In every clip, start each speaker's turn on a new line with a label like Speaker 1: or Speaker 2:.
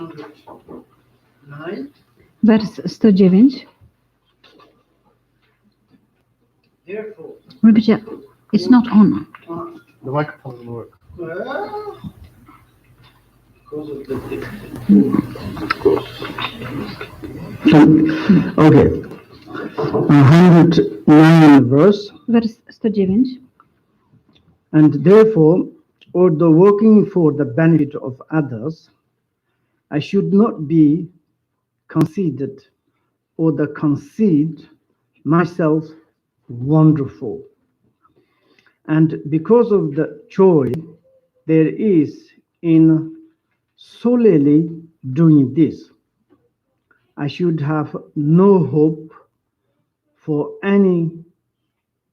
Speaker 1: 109.
Speaker 2: Wers 109.
Speaker 1: Therefore,
Speaker 2: Repeat, it's not on.
Speaker 3: The microphone doesn't work.
Speaker 1: Because of the
Speaker 3: Okay. 109 verse.
Speaker 2: Wers 109.
Speaker 3: And therefore, although working for the benefit of others, I should not be conceited or concede myself wonderful. And because of the joy there is in solely doing this, I should have no hope for any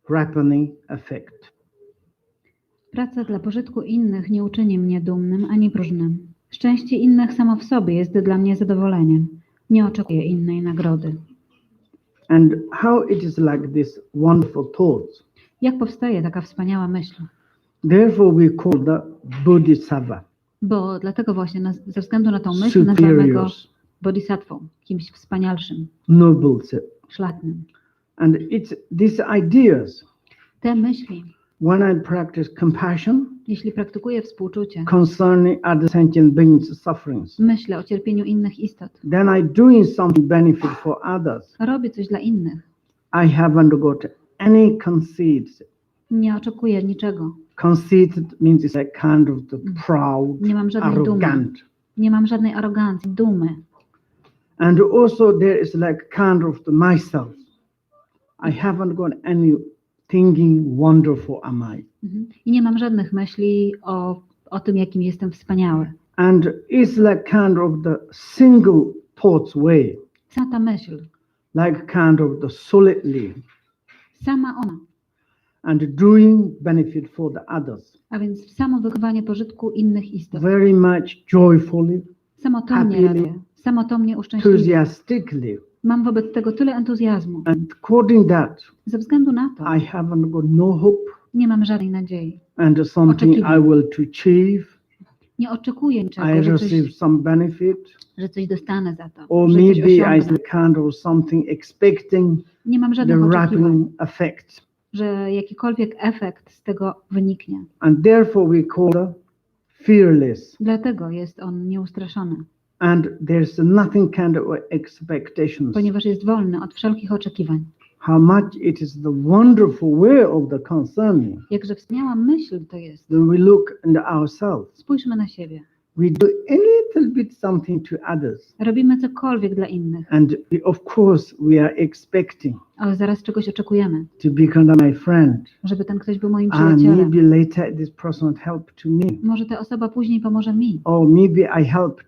Speaker 3: ripening effect.
Speaker 2: Praca dla pożytku innych nie uczyni mnie dumnym ani próżnym. Szczęście innych samo w sobie jest dla mnie zadowoleniem. Nie oczekuję innej nagrody.
Speaker 3: And how it is like this wonderful thought.
Speaker 2: Jak powstaje taka wspaniała myśl?
Speaker 3: Therefore we call the Bodhisattva.
Speaker 2: Bo dlatego właśnie ze względu na tą myśl nazywamy go Bodhisattvą, kimś wspanialszym,
Speaker 3: noble,
Speaker 2: szlachetnym.
Speaker 3: and it's these ideas.
Speaker 2: Te myśli,
Speaker 3: When I practice compassion
Speaker 2: jeśli praktykuję współczucie,
Speaker 3: concerning other sentient beings' sufferings,
Speaker 2: myślę o cierpieniu innych istot,
Speaker 3: then I doing something benefit for others.
Speaker 2: robię coś dla innych,
Speaker 3: I haven't got any conceit.
Speaker 2: nie oczekuję niczego,
Speaker 3: Conceited means it's like kind of the proud,
Speaker 2: nie mam żadnej dumy,
Speaker 3: arrogant.
Speaker 2: nie mam żadnej arogancji, dumy.
Speaker 3: And also there is like kind of the myself. I haven't got any thinking wonderful am I.
Speaker 2: I nie mam żadnych myśli o tym, jakim jestem wspaniały.
Speaker 3: And it's like kind of the single thoughts way,
Speaker 2: Sama ta myśl,
Speaker 3: like kind of the solidly,
Speaker 2: sama ona,
Speaker 3: and doing benefit for the others.
Speaker 2: a więc samo wykonywanie pożytku innych istot.
Speaker 3: Very much joyfully,
Speaker 2: Samo to mnie
Speaker 3: happily,
Speaker 2: raduje, samo to mnie uszczęśliwia.
Speaker 3: enthusiastically.
Speaker 2: Mam wobec tego tyle entuzjazmu.
Speaker 3: And according that,
Speaker 2: Ze względu na to
Speaker 3: I haven't got no hope
Speaker 2: nie mam żadnej nadziei.
Speaker 3: and something I will to achieve.
Speaker 2: Nie oczekuję
Speaker 3: I
Speaker 2: niczego,
Speaker 3: receive some benefit,
Speaker 2: że coś dostanę za to,
Speaker 3: or
Speaker 2: że coś
Speaker 3: maybe I
Speaker 2: osiągnę.
Speaker 3: kind of something expecting
Speaker 2: Nie mam
Speaker 3: the
Speaker 2: żadnych oczekiwań,
Speaker 3: ripening effect.
Speaker 2: że jakikolwiek efekt z tego wyniknie.
Speaker 3: And therefore we call it fearless.
Speaker 2: Dlatego jest on nieustraszony,
Speaker 3: And there's nothing kind of expectations.
Speaker 2: ponieważ jest wolny od wszelkich oczekiwań.
Speaker 3: How much it is the wonderful way of the concerning.
Speaker 2: Jakże wspaniała myśl to jest.
Speaker 3: Then we look into ourselves.
Speaker 2: Spójrzmy na siebie.
Speaker 3: We do a little bit something to others.
Speaker 2: Robimy cokolwiek dla innych,
Speaker 3: And of course we are expecting
Speaker 2: ale zaraz czegoś oczekujemy,
Speaker 3: to become my friend.
Speaker 2: żeby ten ktoś był moim
Speaker 3: And
Speaker 2: przyjacielem.
Speaker 3: maybe later this person helped to me.
Speaker 2: Może ta osoba później pomoże mi.
Speaker 3: Or maybe I helped.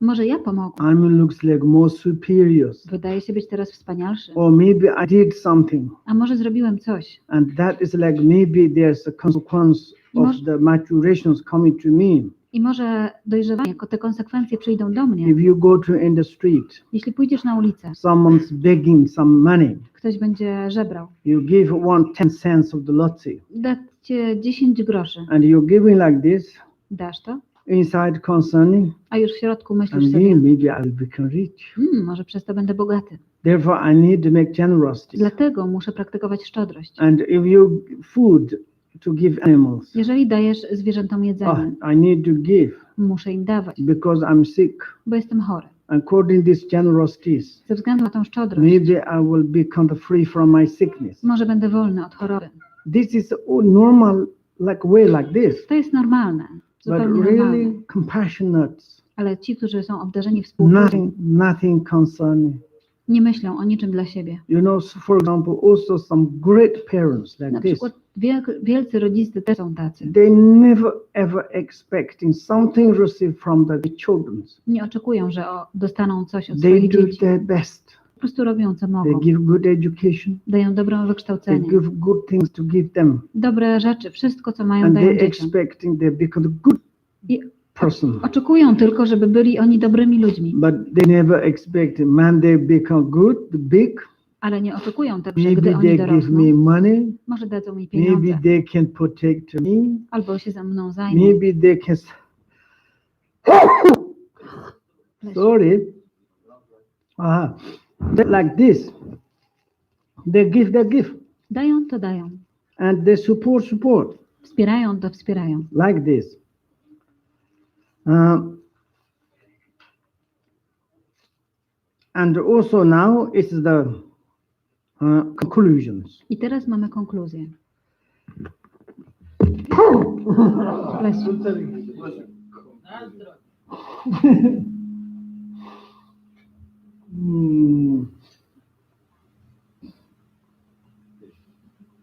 Speaker 2: Może ja pomogę.
Speaker 3: Looks like more superior.
Speaker 2: Wydaje się być teraz wspanialszy.
Speaker 3: Or maybe I did something.
Speaker 2: A może zrobiłem coś.
Speaker 3: And that is like maybe there's a consequence of the maturations coming to me.
Speaker 2: I może dojrzewanie, jako te konsekwencje przyjdą do mnie.
Speaker 3: If you go to in the street,
Speaker 2: Jeśli pójdziesz na ulicę,
Speaker 3: someone's begging some money.
Speaker 2: ktoś będzie żebrał.
Speaker 3: You give 10 cents of the lottery.
Speaker 2: Da cię 10 groszy.
Speaker 3: And you're giving like this.
Speaker 2: Dasz to?
Speaker 3: Inside concerning.
Speaker 2: A już w środku myślisz
Speaker 3: And
Speaker 2: sobie,
Speaker 3: maybe I'll become rich.
Speaker 2: może przez to będę bogaty.
Speaker 3: Therefore I need to make generosity.
Speaker 2: Dlatego muszę praktykować szczodrość.
Speaker 3: And if you food to give animals.
Speaker 2: Jeżeli dajesz zwierzętom jedzenie,
Speaker 3: I need to give
Speaker 2: muszę im dawać,
Speaker 3: because I'm sick.
Speaker 2: bo jestem chory.
Speaker 3: According to these generosities,
Speaker 2: Ze względu na tą szczodrość,
Speaker 3: maybe I will become free from my sickness.
Speaker 2: może będę wolny od choroby.
Speaker 3: This is normal way like this.
Speaker 2: To jest normalne,
Speaker 3: But
Speaker 2: zupełnie normalne.
Speaker 3: really compassionate,
Speaker 2: Ale ci, którzy są obdarzeni współczuciem,
Speaker 3: nothing concerning.
Speaker 2: nie myślą o niczym dla siebie.
Speaker 3: You know, for example, also some great parents like
Speaker 2: Na
Speaker 3: this.
Speaker 2: przykład wielcy rodzice też są tacy.
Speaker 3: They never ever expecting something received from the children.
Speaker 2: Nie oczekują, że dostaną coś od
Speaker 3: They
Speaker 2: swoich
Speaker 3: do
Speaker 2: dzieci.
Speaker 3: their best.
Speaker 2: Po prostu robią, co
Speaker 3: They
Speaker 2: mogą.
Speaker 3: give good education.
Speaker 2: Dają dobrą
Speaker 3: They
Speaker 2: wykształcenie,
Speaker 3: give good things to give them.
Speaker 2: dobre rzeczy, wszystko, co mają,
Speaker 3: And
Speaker 2: dają
Speaker 3: they
Speaker 2: dzieciom.
Speaker 3: expecting they become a good
Speaker 2: I
Speaker 3: person.
Speaker 2: oczekują tylko, żeby byli oni dobrymi ludźmi,
Speaker 3: But they never expect man they become good, big.
Speaker 2: ale nie oczekują tego, że
Speaker 3: Maybe
Speaker 2: gdy
Speaker 3: they
Speaker 2: oni
Speaker 3: give
Speaker 2: dorosną,
Speaker 3: me money.
Speaker 2: może dadzą mi
Speaker 3: Maybe
Speaker 2: pieniądze,
Speaker 3: they can protect me.
Speaker 2: albo się ze mną zajmą,
Speaker 3: Maybe they can
Speaker 2: lesie.
Speaker 3: Sorry. Like this. They give.
Speaker 2: Dają, to dają.
Speaker 3: And they support.
Speaker 2: Wspierają, to wspierają.
Speaker 3: Like this. And also now it's the conclusions.
Speaker 2: I teraz mamy konkluzję. Lesiu.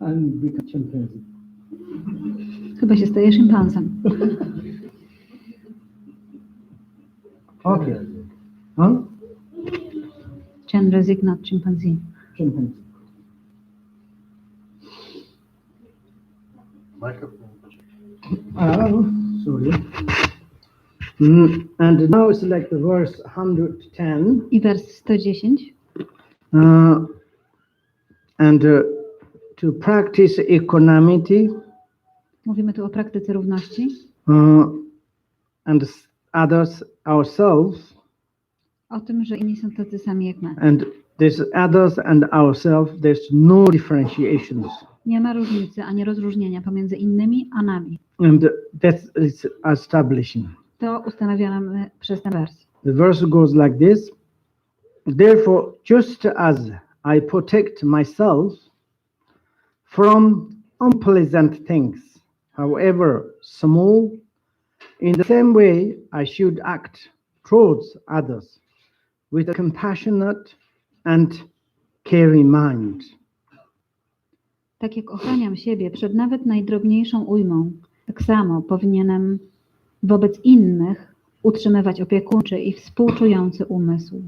Speaker 3: And become chimpanzee.
Speaker 2: Chyba się staje szympansem.
Speaker 3: Okay. Huh?
Speaker 2: Chandra is not chimpanzee.
Speaker 3: Chimpanzee. Sorry. And now it's like the verse 110.
Speaker 2: I wers 110.
Speaker 3: And to practice equanimity
Speaker 2: Mówimy tu o praktyce równości.
Speaker 3: And others, ourselves,
Speaker 2: O tym, że inni są tacy sami jak my.
Speaker 3: and there's others and ourselves, there's no differentiations.
Speaker 2: Nie ma różnicy ani rozróżnienia pomiędzy innymi a nami.
Speaker 3: And that is establishing.
Speaker 2: To ustanawiamy przez ten wers.
Speaker 3: The verse goes like this. Therefore, just as I protect myself from unpleasant things, however small, in the same way I should act towards others with a compassionate and caring mind.
Speaker 2: Tak jak ochraniam siebie przed nawet najdrobniejszą ujmą, tak samo powinienem wobec innych utrzymywać opiekuńczy i współczujący umysł.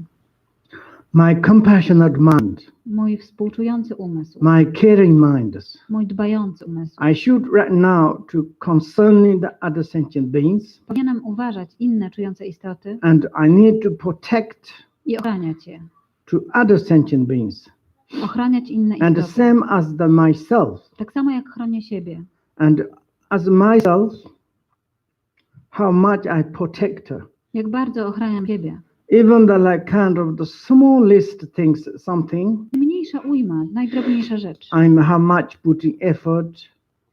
Speaker 3: My compassionate mind,
Speaker 2: Mój współczujący umysł.
Speaker 3: my caring mind.
Speaker 2: Mój dbający umysł.
Speaker 3: I should right now to concerning the other sentient beings,
Speaker 2: Powinienem uważać inne czujące istoty
Speaker 3: and I need to protect
Speaker 2: i ochraniać je.
Speaker 3: to other sentient beings,
Speaker 2: Ochraniać inne
Speaker 3: and the
Speaker 2: istoty.
Speaker 3: same as the myself.
Speaker 2: Tak samo jak chronię siebie.
Speaker 3: And as myself, how much I protect her.
Speaker 2: Jak bardzo ochraniam siebie.
Speaker 3: Even the like kind of the smallest things, something,
Speaker 2: Mniejsza ujma, najdrobniejsza rzecz.
Speaker 3: I'm how much putting effort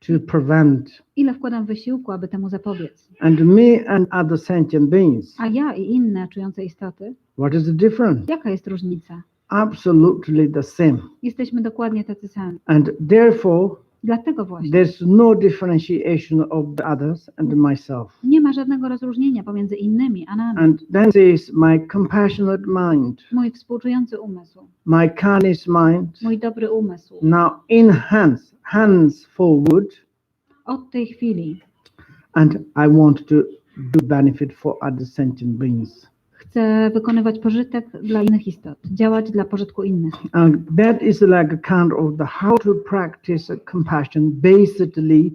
Speaker 3: to prevent.
Speaker 2: Ile wkładam wysiłku, aby temu zapobiec.
Speaker 3: And me and other sentient beings,
Speaker 2: A ja i inne czujące istoty,
Speaker 3: what is the difference?
Speaker 2: jaka jest różnica?
Speaker 3: Absolutely the same.
Speaker 2: Jesteśmy dokładnie tacy sami.
Speaker 3: And therefore,
Speaker 2: Dlatego właśnie
Speaker 3: there's no differentiation of the others and myself.
Speaker 2: nie ma żadnego rozróżnienia pomiędzy innymi a nami.
Speaker 3: And then says my compassionate mind,
Speaker 2: Mój współczujący umysł,
Speaker 3: my kindness mind,
Speaker 2: mój dobry umysł.
Speaker 3: now hands forward,
Speaker 2: Od tej chwili
Speaker 3: and I want to do benefit for other sentient beings.
Speaker 2: chcę wykonywać pożytek dla innych istot, działać dla pożytku innych.
Speaker 3: And that is like a kind of the how to practice compassion, basically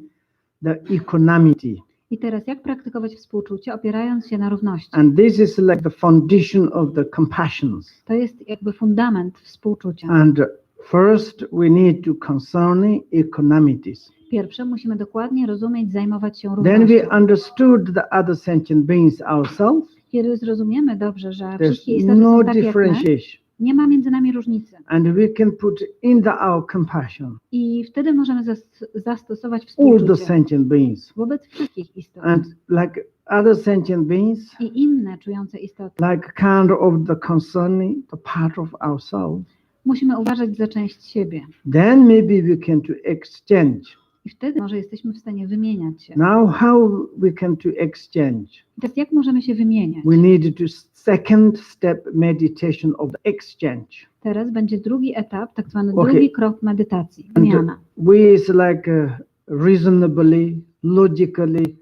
Speaker 3: the equanimity.
Speaker 2: I teraz jak praktykować współczucie, opierając się na równości?
Speaker 3: And this is like the foundation of the compassions.
Speaker 2: To jest jakby fundament współczucia.
Speaker 3: And first we need to concern equanimities.
Speaker 2: Pierwsze, musimy dokładnie rozumieć, zajmować się
Speaker 3: Then
Speaker 2: równością.
Speaker 3: we understood the other sentient beings ourselves.
Speaker 2: Kiedy zrozumiemy dobrze, że
Speaker 3: There's
Speaker 2: wszystkie istoty
Speaker 3: no
Speaker 2: są takie jak my,
Speaker 3: differentiation.
Speaker 2: nie ma między nami różnicy.
Speaker 3: And we can put in our compassion
Speaker 2: I wtedy możemy zastosować
Speaker 3: all the
Speaker 2: współczucie
Speaker 3: sentient beings.
Speaker 2: wobec wszystkich istot.
Speaker 3: And like other sentient beings,
Speaker 2: I inne czujące istoty.
Speaker 3: like kind of the concerning the part of ourselves,
Speaker 2: Musimy uważać za część siebie.
Speaker 3: then maybe we can to exchange.
Speaker 2: I wtedy może jesteśmy w stanie wymieniać się.
Speaker 3: Now how we can to exchange?
Speaker 2: I teraz jak możemy się wymieniać?
Speaker 3: We need to second step meditation of the exchange.
Speaker 2: Teraz będzie drugi etap, tak zwany
Speaker 3: Okay.
Speaker 2: drugi krok medytacji.
Speaker 3: And
Speaker 2: Wymiana.
Speaker 3: we is like reasonably, logically,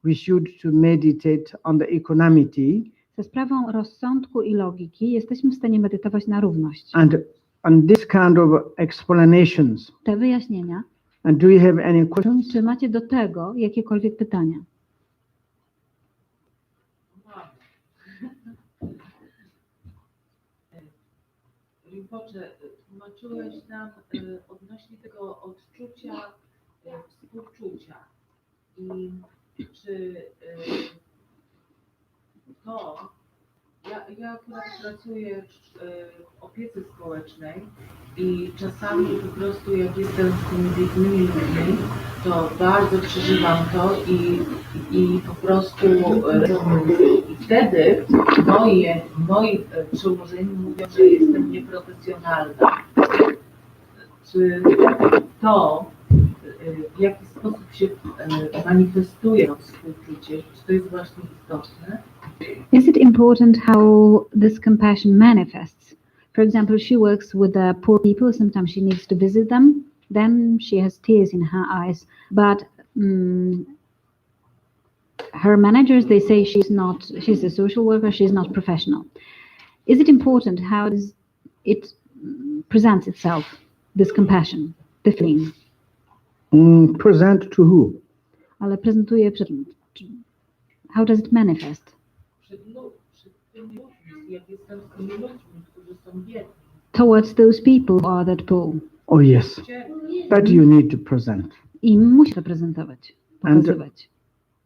Speaker 3: we should to meditate on the equanimity
Speaker 2: Ze sprawą rozsądku i logiki jesteśmy w stanie medytować na równość.
Speaker 3: and this kind of explanations.
Speaker 2: Te wyjaśnienia.
Speaker 3: And do you have any questions?
Speaker 2: Czy macie do tego jakiekolwiek pytania?
Speaker 4: Rinpoche, tłumaczyłeś nam odnośnie tego odczucia współczucia. I czy to Ja akurat pracuję w opiece społecznej i czasami po prostu jak jestem z tymi biednymi ludźmi, to bardzo przeżywam to i po prostu i wtedy moi przełożeni mówią, że jestem nieprofesjonalna. Czy to w jaki sposób się manifestuje to współczucie? Czy to jest właśnie istotne?
Speaker 2: Is it important how this compassion manifests? For example, she works with the poor people. Sometimes she needs to visit them. Then she has tears in her eyes. But her managers, they say she's a social worker, she's not professional. Is it important how does it presents itself, this compassion, the feeling?
Speaker 3: Present to who?
Speaker 2: Ale prezentuje how does it manifest?
Speaker 4: Przed tymi ludźmi, jak jestem z tymi ludźmi, którzy są biedni.
Speaker 2: Towards those people who are that poor.
Speaker 3: Oh yes, that you need to present.
Speaker 2: I musi to prezentować, pokazywać.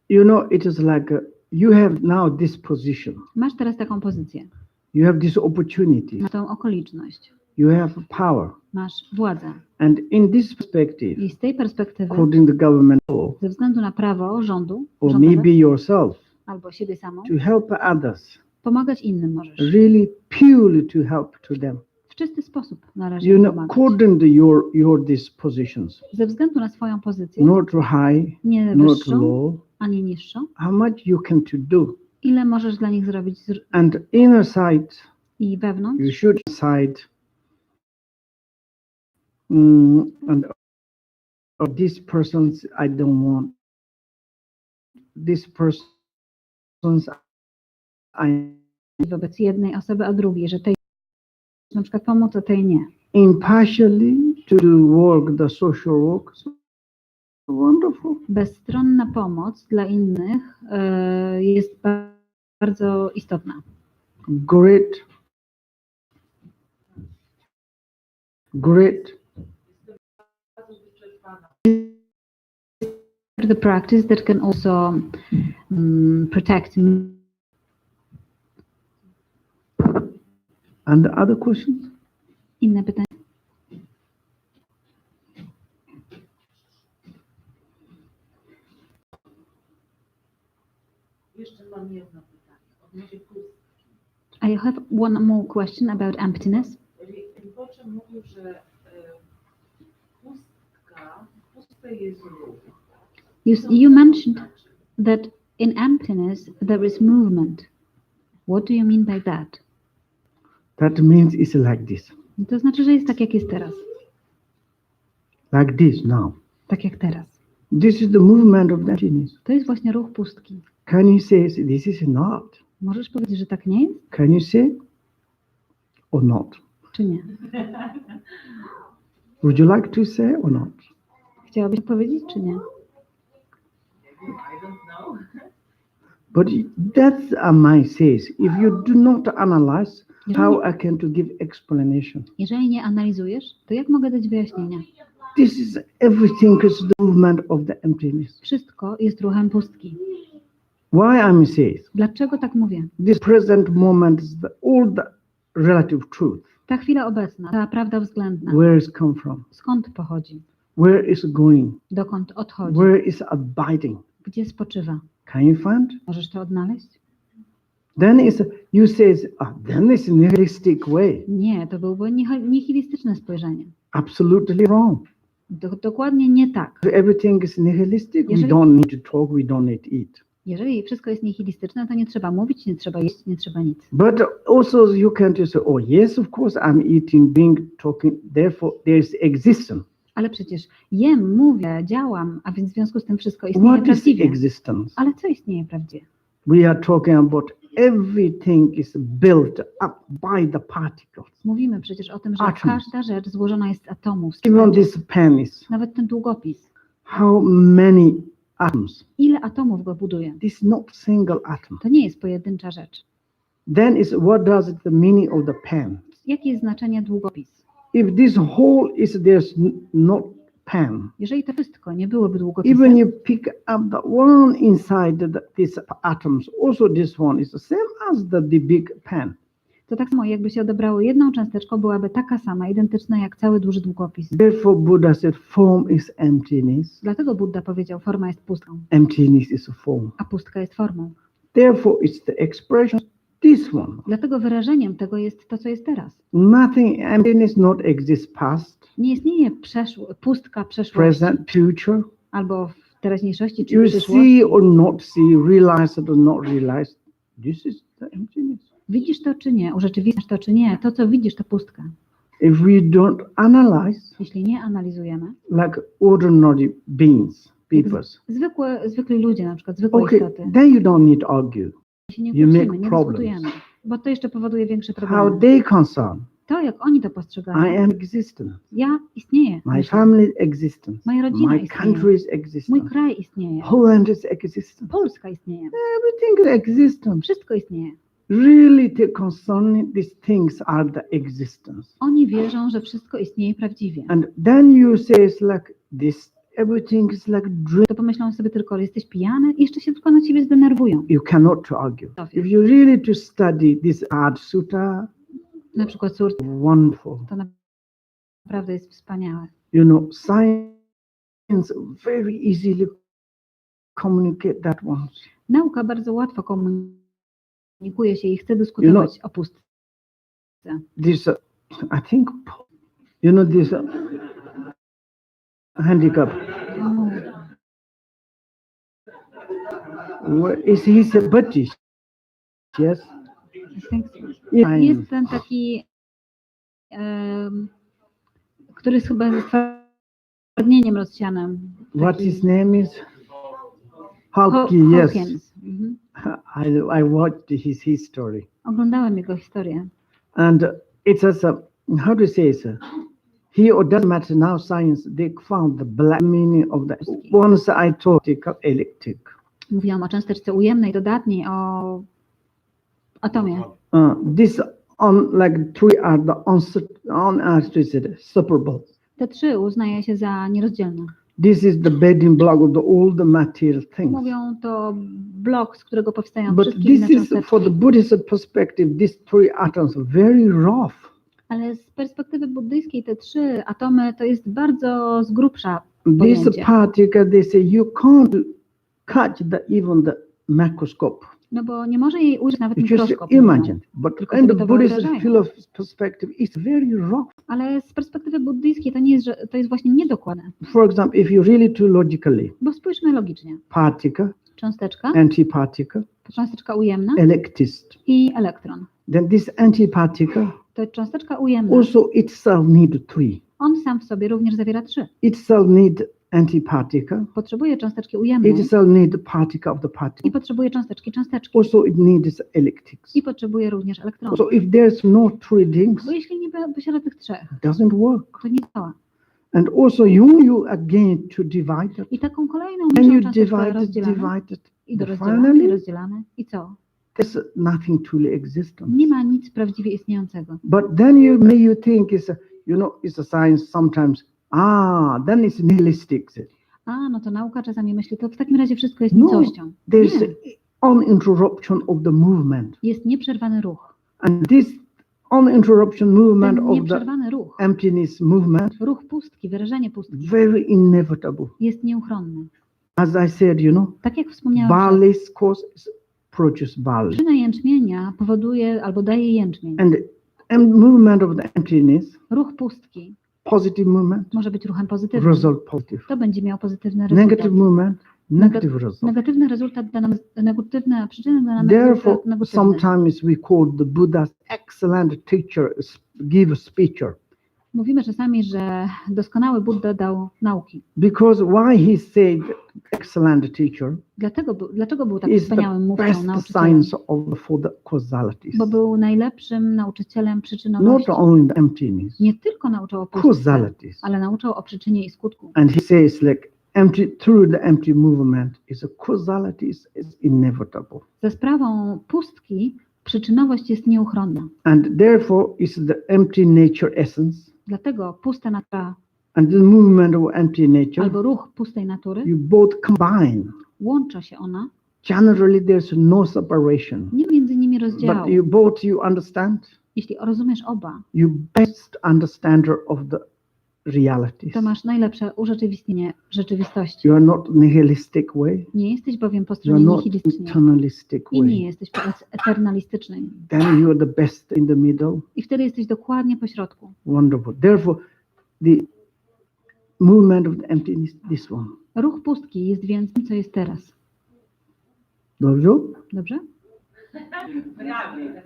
Speaker 3: You know, it is like you have now this position.
Speaker 2: Masz teraz taką pozycję,
Speaker 3: You have this opportunity.
Speaker 2: masz tą okoliczność,
Speaker 3: You have power.
Speaker 2: masz władzę.
Speaker 3: And in this perspective,
Speaker 2: I z tej perspektywy,
Speaker 3: according to government law,
Speaker 2: ze względu na prawo rządu,
Speaker 3: or
Speaker 2: rządowe,
Speaker 3: maybe yourself,
Speaker 2: albo siebie samą,
Speaker 3: to help others,
Speaker 2: pomagać innym możesz.
Speaker 3: really purely to help to them.
Speaker 2: W czysty sposób należy
Speaker 3: You
Speaker 2: im
Speaker 3: know,
Speaker 2: pomagać.
Speaker 3: according to your these positions,
Speaker 2: Ze względu na swoją pozycję,
Speaker 3: not too high,
Speaker 2: nie
Speaker 3: not
Speaker 2: wyższą,
Speaker 3: too low,
Speaker 2: ani niższą,
Speaker 3: how much you can to do.
Speaker 2: ile możesz dla nich zrobić
Speaker 3: And inner side,
Speaker 2: i wewnątrz,
Speaker 3: you should decide, and of these persons I don't want. These persons I
Speaker 2: wobec jednej osoby, a drugiej, że tej na przykład pomóc, a tej nie.
Speaker 3: impartially to do work, the social work. So wonderful.
Speaker 2: Bezstronna pomoc dla innych jest bardzo istotna.
Speaker 3: Great.
Speaker 2: The practice that can also protect me.
Speaker 3: And the other questions?
Speaker 2: Inne pytanie.
Speaker 4: Jeszcze mam jedno pytanie odnośnie pustki.
Speaker 2: I have one more question about emptiness.
Speaker 4: Rinpoche mówił, że puste jest ruch.
Speaker 2: You mentioned that in emptiness there is movement. What do you mean by that?
Speaker 3: That means it's like this.
Speaker 2: To znaczy, że jest tak, jak jest teraz.
Speaker 3: Like this now.
Speaker 2: Tak jak teraz.
Speaker 3: This is the movement of emptiness.
Speaker 2: To jest właśnie ruch pustki.
Speaker 3: Can you say this is not?
Speaker 2: Możesz powiedzieć, że tak nie jest,
Speaker 3: Can you say or not?
Speaker 2: czy nie?
Speaker 3: Would you like to say or not?
Speaker 2: Chciałabyś powiedzieć, czy nie?
Speaker 4: I don't know.
Speaker 3: But that's my says. If you do not analyze, how I can to give explanation?
Speaker 2: Jeżeli nie analizujesz, to jak mogę dać wyjaśnienia?
Speaker 3: This is everything is the movement of the emptiness.
Speaker 2: Wszystko jest ruchem pustki.
Speaker 3: Why I'm says
Speaker 2: Dlaczego tak mówię?
Speaker 3: this present moment is all the relative truth.
Speaker 2: Ta chwila obecna, ta prawda względna,
Speaker 3: Where is come from?
Speaker 2: skąd pochodzi?
Speaker 3: Where is going?
Speaker 2: Dokąd odchodzi?
Speaker 3: Where is abiding?
Speaker 2: Gdzie spoczywa?
Speaker 3: Can you find?
Speaker 2: Możesz to odnaleźć?
Speaker 3: Then you says then it's nihilistic way.
Speaker 2: Nie, to byłoby nihilistyczne spojrzenie.
Speaker 3: Absolutely wrong.
Speaker 2: Dokładnie nie tak.
Speaker 3: If everything is nihilistic, we
Speaker 2: Jeżeli-
Speaker 3: don't need to talk, we don't need to eat.
Speaker 2: Jeżeli wszystko jest nihilistyczne, to nie trzeba mówić, nie trzeba jeść, nie trzeba nic.
Speaker 3: But also you can just say, oh yes, of course I'm eating, being, talking, therefore there's existence.
Speaker 2: Ale przecież jem, mówię, działam, a więc w związku z tym wszystko istnieje
Speaker 3: What is
Speaker 2: prawdziwie.
Speaker 3: existence?
Speaker 2: Ale co istnieje prawdziwie?
Speaker 3: We are talking about everything is built up by the particles.
Speaker 2: Mówimy przecież o tym, że
Speaker 3: Atoms.
Speaker 2: każda rzecz złożona jest z atomów.
Speaker 3: Even this pen is,
Speaker 2: Nawet ten długopis.
Speaker 3: how many atoms?
Speaker 2: Ile atomów go buduje?
Speaker 3: This is not single atom.
Speaker 2: To nie jest pojedyncza rzecz.
Speaker 3: Then is what does it the meaning of the pen?
Speaker 2: Jakie jest znaczenie długopis?
Speaker 3: If this whole is there's not pen,
Speaker 2: Jeżeli to wszystko nie byłoby długopisem,
Speaker 3: even you pick up the one inside these atoms, also this one is the same as the big pen.
Speaker 2: to tak samo jakby się odebrało jedną cząsteczką, byłaby taka sama, identyczna jak cały duży długopis.
Speaker 3: Therefore, Buddha said, form is emptiness.
Speaker 2: Dlatego Buddha powiedział, forma jest pustką,
Speaker 3: Emptiness is a form.
Speaker 2: a pustka jest formą.
Speaker 3: Therefore, it's the expression, this one.
Speaker 2: Dlatego wyrażeniem tego jest to, co jest teraz.
Speaker 3: Nothing, emptiness not exist past,
Speaker 2: Nie istnieje pustka przeszłości,
Speaker 3: present, future.
Speaker 2: albo w teraźniejszości czy
Speaker 3: You
Speaker 2: w przyszłości.
Speaker 3: see or not see, realize it or not realize, this is the emptiness.
Speaker 2: Widzisz to czy nie, urzeczywistniasz to czy nie, to co widzisz to pustka.
Speaker 3: If we don't analyze,
Speaker 2: Jeśli nie analizujemy,
Speaker 3: like ordinary beings, peoples,
Speaker 2: zwykli ludzie, na przykład zwykłe
Speaker 3: okay,
Speaker 2: istoty,
Speaker 3: then you don't need to argue.
Speaker 2: się nie
Speaker 3: you make
Speaker 2: kłócimy, nie
Speaker 3: problems.
Speaker 2: dyskutujemy, bo to jeszcze powoduje większe
Speaker 3: How
Speaker 2: problemy.
Speaker 3: they concern,
Speaker 2: To, jak oni to
Speaker 3: I
Speaker 2: postrzegają,
Speaker 3: am existent,
Speaker 2: ja istnieję,
Speaker 3: my
Speaker 2: myślę.
Speaker 3: family existence,
Speaker 2: Moja rodzina
Speaker 3: my
Speaker 2: istnieje.
Speaker 3: country is
Speaker 2: Mój
Speaker 3: existent,
Speaker 2: kraj istnieje,
Speaker 3: Poland is existent,
Speaker 2: Polska istnieje,
Speaker 3: everything is existent.
Speaker 2: wszystko istnieje.
Speaker 3: Really, the concerning these things are the existence.
Speaker 2: Oni wierzą, że wszystko istnieje prawdziwie.
Speaker 3: And then you say it's like this, everything is like dream.
Speaker 2: To pomyślą sobie tylko, że jesteś pijany i jeszcze się tylko na ciebie zdenerwują.
Speaker 3: You cannot to argue. If you really to study this Art Sutta,
Speaker 2: Na przykład cór,
Speaker 3: wonderful.
Speaker 2: to naprawdę jest wspaniałe.
Speaker 3: You know, science very easily communicate that one.
Speaker 2: Nauka bardzo łatwo komunikuje się i chce dyskutować o pustce.
Speaker 3: This, I think, you know, this handicap. He's a Buddhist. Yes. Yeah.
Speaker 2: Jest ten taki, który jest chyba ze stwardnieniem rozsianym.
Speaker 3: What
Speaker 2: Taki
Speaker 3: his name is? Hawkins, yes.
Speaker 2: Hawkins. Mhm.
Speaker 3: I watched his history.
Speaker 2: Oglądałem jego historię.
Speaker 3: And it's as a, how to say it? He or doesn't matter now, science, they found the black meaning of the, once I taught electric.
Speaker 2: Mówiłam o cząsteczce ujemnej, dodatniej, o atomie.
Speaker 3: This on like three are the separable.
Speaker 2: Te trzy uznaje się za nierozdzielne.
Speaker 3: This is the building block of all the material things.
Speaker 2: Mówią to blok, z którego powstają
Speaker 3: But
Speaker 2: wszystkie inne
Speaker 3: this is
Speaker 2: cząsteczki.
Speaker 3: for the Buddhist perspective, these three atoms are very rough.
Speaker 2: Ale z perspektywy buddyjskiej te trzy atomy to jest bardzo z grubsza
Speaker 3: This
Speaker 2: pojęcie.
Speaker 3: particle, they say you can't catch even the microscope.
Speaker 2: No bo nie może jej ujrzeć nawet
Speaker 3: You just
Speaker 2: mikroskop.
Speaker 3: imagine. But
Speaker 2: Tylko
Speaker 3: in the
Speaker 2: sobie to
Speaker 3: Buddhist
Speaker 2: wyobrażają.
Speaker 3: philosophy perspective, it's very rough.
Speaker 2: Ale z perspektywy buddyjskiej to nie jest, że to jest właśnie niedokładne.
Speaker 3: For example, if you really too logically,
Speaker 2: Bo spójrzmy logicznie.
Speaker 3: particle,
Speaker 2: Cząsteczka,
Speaker 3: antiparticle,
Speaker 2: cząsteczka ujemna
Speaker 3: electricity,
Speaker 2: i elektron.
Speaker 3: then this antiparticle
Speaker 2: To cząsteczka ujemna,
Speaker 3: also itself need three.
Speaker 2: on sam w sobie również zawiera trzy.
Speaker 3: Itself need antiparticle.
Speaker 2: Potrzebuje cząsteczki ujemnej
Speaker 3: Itself need the particle of the
Speaker 2: i
Speaker 3: particle.
Speaker 2: potrzebuje cząsteczki cząsteczki.
Speaker 3: Also it needs electrics.
Speaker 2: I potrzebuje również elektronów.
Speaker 3: So if there's no three things,
Speaker 2: Bo jeśli nie posiada tych trzech,
Speaker 3: it doesn't work.
Speaker 2: to nie działa.
Speaker 3: And also you again to divide it.
Speaker 2: I taką kolejną
Speaker 3: And
Speaker 2: mniejszą
Speaker 3: you
Speaker 2: cząsteczkę
Speaker 3: divide
Speaker 2: rozdzielamy
Speaker 3: it.
Speaker 2: i
Speaker 3: But
Speaker 2: rozdzielamy i
Speaker 3: finally,
Speaker 2: rozdzielamy. I co?
Speaker 3: there's nothing truly existent.
Speaker 2: Nie ma nic prawdziwie istniejącego.
Speaker 3: But then you think it's it's a science sometimes. Then it's nihilistic.
Speaker 2: A, no to nauka czasami myśli, to w takim razie wszystko jest
Speaker 3: No,
Speaker 2: nicością.
Speaker 3: there's
Speaker 2: Nie,
Speaker 3: uninterruption of the movement,
Speaker 2: jest nieprzerwany ruch.
Speaker 3: and this uninterruption movement
Speaker 2: Ten
Speaker 3: of the
Speaker 2: nieprzerwany ruch,
Speaker 3: emptiness movement,
Speaker 2: ruch pustki, wyrażenie pustki
Speaker 3: very inevitable.
Speaker 2: jest nieuchronny.
Speaker 3: As I said,
Speaker 2: Tak jak wspomniałam, że
Speaker 3: barley's cause produce barley,
Speaker 2: przyczyna jęczmienia powoduje albo daje jęczmień.
Speaker 3: and movement of the emptiness,
Speaker 2: Ruch pustki
Speaker 3: positive movement,
Speaker 2: może być ruchem pozytywnym.
Speaker 3: result positive.
Speaker 2: To będzie miał pozytywny rezultat.
Speaker 3: Negative movement, negative result.
Speaker 2: Negatywny rezultat da nam, negatywna przyczyna da nam
Speaker 3: Therefore,
Speaker 2: rezultat negatywny.
Speaker 3: sometimes we call the Buddha's excellent teacher give a speaker,
Speaker 2: Mówimy czasami, że doskonały Buddha dał nauki.
Speaker 3: because why he said excellent teacher
Speaker 2: Dlaczego był tak
Speaker 3: is the
Speaker 2: wspaniałym mówcą,
Speaker 3: best
Speaker 2: nauczycielem?
Speaker 3: science for the causalities,
Speaker 2: Bo był najlepszym nauczycielem
Speaker 3: not
Speaker 2: przyczynowości.
Speaker 3: only the emptiness,
Speaker 2: Nie tylko nauczał o pustce,
Speaker 3: causalities.
Speaker 2: ale nauczał o przyczynie i skutku.
Speaker 3: And he says like through the empty movement is a causality is inevitable,
Speaker 2: Za sprawą pustki przyczynowość jest nieuchronna.
Speaker 3: and therefore is the empty nature essence
Speaker 2: Dlatego pusta natura
Speaker 3: and the movement of empty nature,
Speaker 2: albo ruch pustej natury,
Speaker 3: you both combine.
Speaker 2: łącza się ona,
Speaker 3: Generally, there's no separation.
Speaker 2: nie ma między nimi
Speaker 3: But
Speaker 2: rozdziału.
Speaker 3: you understand?
Speaker 2: Jeśli rozumiesz oba,
Speaker 3: You best understander of the realities.
Speaker 2: to masz najlepsze urzeczywistnienie rzeczywistości.
Speaker 3: You are not nihilistic way.
Speaker 2: Nie jesteś bowiem po
Speaker 3: You are
Speaker 2: stronie
Speaker 3: not
Speaker 2: nihilistycznej
Speaker 3: eternalistic
Speaker 2: i nie
Speaker 3: way.
Speaker 2: jesteś po eternalistycznej.
Speaker 3: Then you are the best in the middle.
Speaker 2: I wtedy jesteś dokładnie po środku.
Speaker 3: Wonderful. Therefore, the movement of the emptiness, this one.
Speaker 2: Ruch pustki jest więc tym, co jest teraz.
Speaker 3: Dobrze?
Speaker 2: Dobrze?
Speaker 4: Prawie.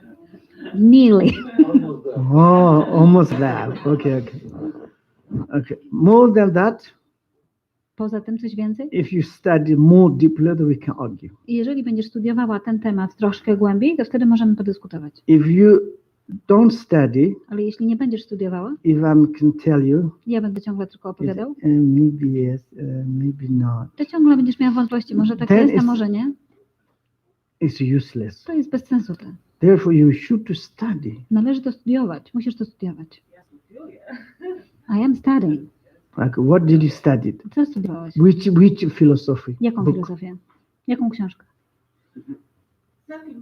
Speaker 2: Nearly.
Speaker 1: Almost there.
Speaker 3: Oh, almost there. Okay. Okay. More than that,
Speaker 2: Poza tym coś więcej?
Speaker 3: if you study more deeply, then we can argue.
Speaker 2: I jeżeli będziesz studiowała ten temat troszkę głębiej, to wtedy możemy podyskutować.
Speaker 3: If you don't study,
Speaker 2: Ale jeśli nie będziesz studiowała,
Speaker 3: if I can tell you,
Speaker 2: ja będę ciągle tylko opowiadał,
Speaker 3: maybe yes, maybe not,
Speaker 2: to ciągle będziesz miała wątpliwości. Może tak
Speaker 3: Then
Speaker 2: jest, a
Speaker 3: it's-
Speaker 2: może nie.
Speaker 3: it's useless.
Speaker 2: To jest bez sensu. To.
Speaker 3: Therefore, you should to study.
Speaker 2: Należy to studiować. Musisz to studiować.
Speaker 4: Ja studiuję.
Speaker 2: I am studying.
Speaker 3: Like, what did you study?
Speaker 2: Co studiowałeś?
Speaker 3: Which philosophy?
Speaker 2: Jaką
Speaker 3: book?
Speaker 2: filozofię? Jaką książkę?
Speaker 4: Santi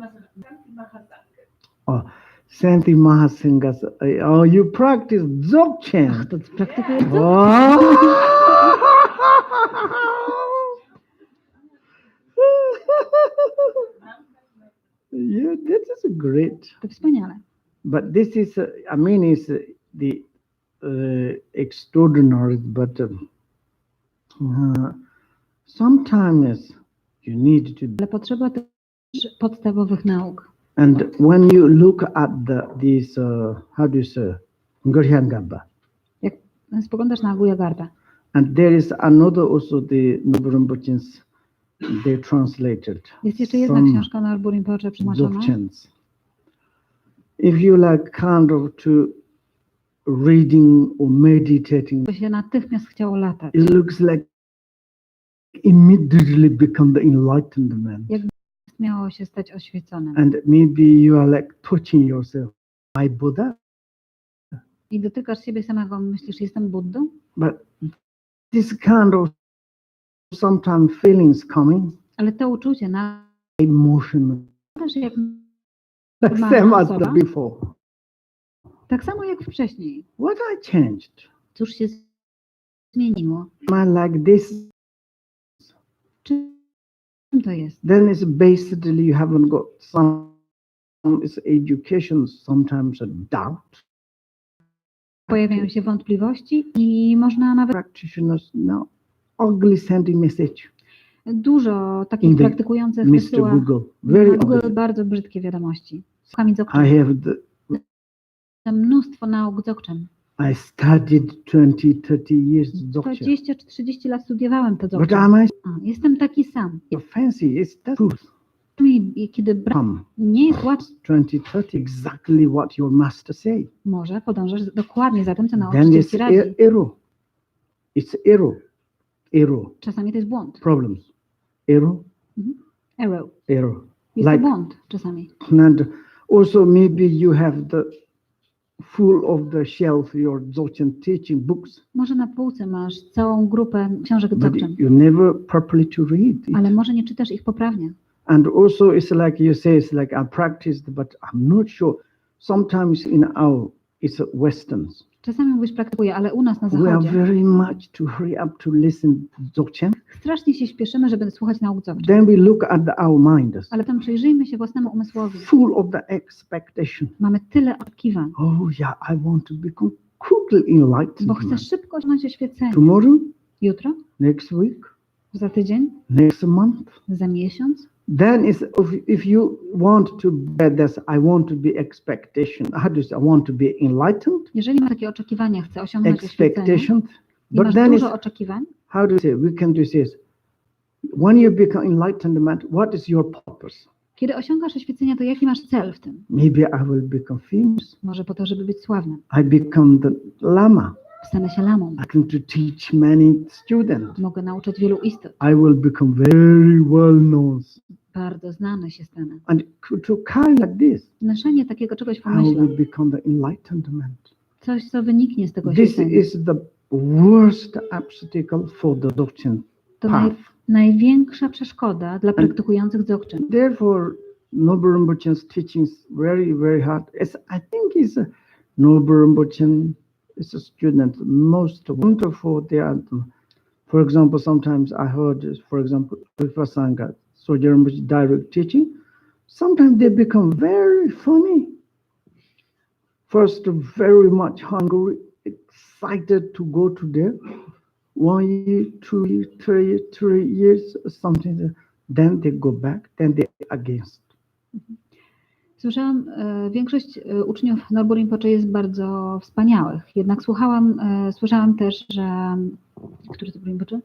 Speaker 4: Mahasankę.
Speaker 3: Oh, Santi Mahasingas. Oh, you practice Dzogchen.
Speaker 2: Ach, to praktykujesz co?
Speaker 3: Oh. Yeah, that is great.
Speaker 2: To wspaniale.
Speaker 3: But this is, I mean, it's the extraordinary, but sometimes you need to.
Speaker 2: Ale potrzeba też podstawowych nauk.
Speaker 3: And when you look at these, how do you say, Ngurhyangaba,
Speaker 2: Jak spoglądasz na Guyagarba,
Speaker 3: and there is another also the Noburimpochins, they translated
Speaker 2: jest jeszcze jedna
Speaker 3: some
Speaker 2: książka na Alburim Pocze przetłumaczona.
Speaker 3: Dzogchens. If you like kind of to reading or meditating,
Speaker 2: To się natychmiast chciało latać.
Speaker 3: it looks like immediately become the enlightenment.
Speaker 2: Miało się stać oświeconym.
Speaker 3: And maybe you are like touching yourself, my Buddha.
Speaker 2: I dotykasz siebie samego, myślisz, jestem Buddą?
Speaker 3: But this kind of sometimes feelings coming,
Speaker 2: Ale to uczucie na
Speaker 3: emotion,
Speaker 2: też jak
Speaker 3: like
Speaker 2: normalna
Speaker 3: same as
Speaker 2: osoba,
Speaker 3: the before.
Speaker 2: tak samo jak wcześniej.
Speaker 3: What I changed?
Speaker 2: Cóż się zmieniło?
Speaker 3: Am I like this?
Speaker 2: Czym to jest?
Speaker 3: Then it's basically you haven't got some it's education, sometimes a doubt.
Speaker 2: Pojawiają się wątpliwości i można nawet
Speaker 3: Practitioners now ugly sending message.
Speaker 2: dużo takich
Speaker 3: Indeed.
Speaker 2: praktykujących
Speaker 3: Mr.
Speaker 2: wysyła
Speaker 3: Google, very
Speaker 2: na Google
Speaker 3: ugly.
Speaker 2: bardzo brzydkie wiadomości. Słuchami
Speaker 3: I
Speaker 2: dzogczem.
Speaker 3: have
Speaker 2: Mnóstwo nauk dzogczem.
Speaker 3: I studied 20, 30 years Dzogchen.
Speaker 2: 20 czy 30 lat studiowałem to
Speaker 3: But
Speaker 2: dzogczem.
Speaker 3: am I
Speaker 2: Jestem taki sam.
Speaker 3: fancy? It's the truth.
Speaker 2: I kiedy
Speaker 3: Come,
Speaker 2: nie jest łatwo,
Speaker 3: 20, 30, exactly what your master say.
Speaker 2: może podążasz dokładnie za tym, co
Speaker 3: Then
Speaker 2: nauczyciel
Speaker 3: it's
Speaker 2: ci radzi.
Speaker 3: error. It's error. Error.
Speaker 2: Czasami to jest błąd.
Speaker 3: Problems. Error.
Speaker 2: Error.
Speaker 3: Error.
Speaker 2: Jest to
Speaker 3: Like,
Speaker 2: błąd czasami.
Speaker 3: and also maybe you have the full of the shelf your Dzogchen teaching books,
Speaker 2: Może na półce masz całą grupę książek
Speaker 3: but
Speaker 2: dzogczem,
Speaker 3: you never properly to read it.
Speaker 2: ale może nie czytasz ich poprawnie.
Speaker 3: And also it's like you say, it's like I practiced, but I'm not sure. Sometimes in our, it's Westerns.
Speaker 2: Czasami mówisz praktykuję, ale u nas na
Speaker 3: We are
Speaker 2: zachodzie
Speaker 3: very much to hurry up to listen Dzogchen.
Speaker 2: strasznie się śpieszymy, żeby słuchać nauk dzogczem.
Speaker 3: Then we look at our minds,
Speaker 2: Ale tam przyjrzyjmy się własnemu umysłowi.
Speaker 3: full of the expectation.
Speaker 2: Mamy tyle oczekiwań,
Speaker 3: Oh yeah, I want to become quickly enlightened.
Speaker 2: bo chcę szybko osiągnąć oświecenie.
Speaker 3: Tomorrow,
Speaker 2: Jutro,
Speaker 3: next week,
Speaker 2: za tydzień,
Speaker 3: next month.
Speaker 2: za miesiąc.
Speaker 3: Then is if you want to be this, I want to be expectation. How do you say? I want to be enlightened.
Speaker 2: Jeżeli masz takie oczekiwania, chcę osiągnąć oświecenie
Speaker 3: Expectation.
Speaker 2: i
Speaker 3: But
Speaker 2: masz
Speaker 3: then
Speaker 2: dużo
Speaker 3: it's,
Speaker 2: oczekiwań,
Speaker 3: how do you say? We can do this. When you become enlightenment, what is your purpose?
Speaker 2: kiedy osiągasz oświecenia, to jaki masz cel w tym?
Speaker 3: Maybe I will become famous.
Speaker 2: Może po to, żeby być sławnym.
Speaker 3: I become the lama.
Speaker 2: Stanę się lamą.
Speaker 3: I can to teach many students.
Speaker 2: Mogę nauczyć wielu istot.
Speaker 3: I will become very well known.
Speaker 2: Bardzo znany się stanę.
Speaker 3: And to carry like this,
Speaker 2: Noszenie takiego czegoś w
Speaker 3: how
Speaker 2: umyśle.
Speaker 3: will become the enlightenment.
Speaker 2: Coś, co wyniknie z tego
Speaker 3: This
Speaker 2: oświecenia.
Speaker 3: is the worst obstacle for the Dzogchen
Speaker 2: To
Speaker 3: path.
Speaker 2: największa przeszkoda dla praktykujących dzogchen.
Speaker 3: Therefore, Noble Rinpoche's teachings very, very hard. I think Noble Rinpoche is a student, most wonderful. They are, for example, sometimes I heard, for example, Vipassana, Sogyal Rinpoche direct teaching. Sometimes they become very funny. First, very much hungry, excited to go to there. 1 year, 2 years, 3 years, something. Then they go back, then they against.
Speaker 2: Słyszałam, większość uczniów Noble Rinpoche jest bardzo wspaniałych. Jednak słyszałam też, że który to był Rinpoche?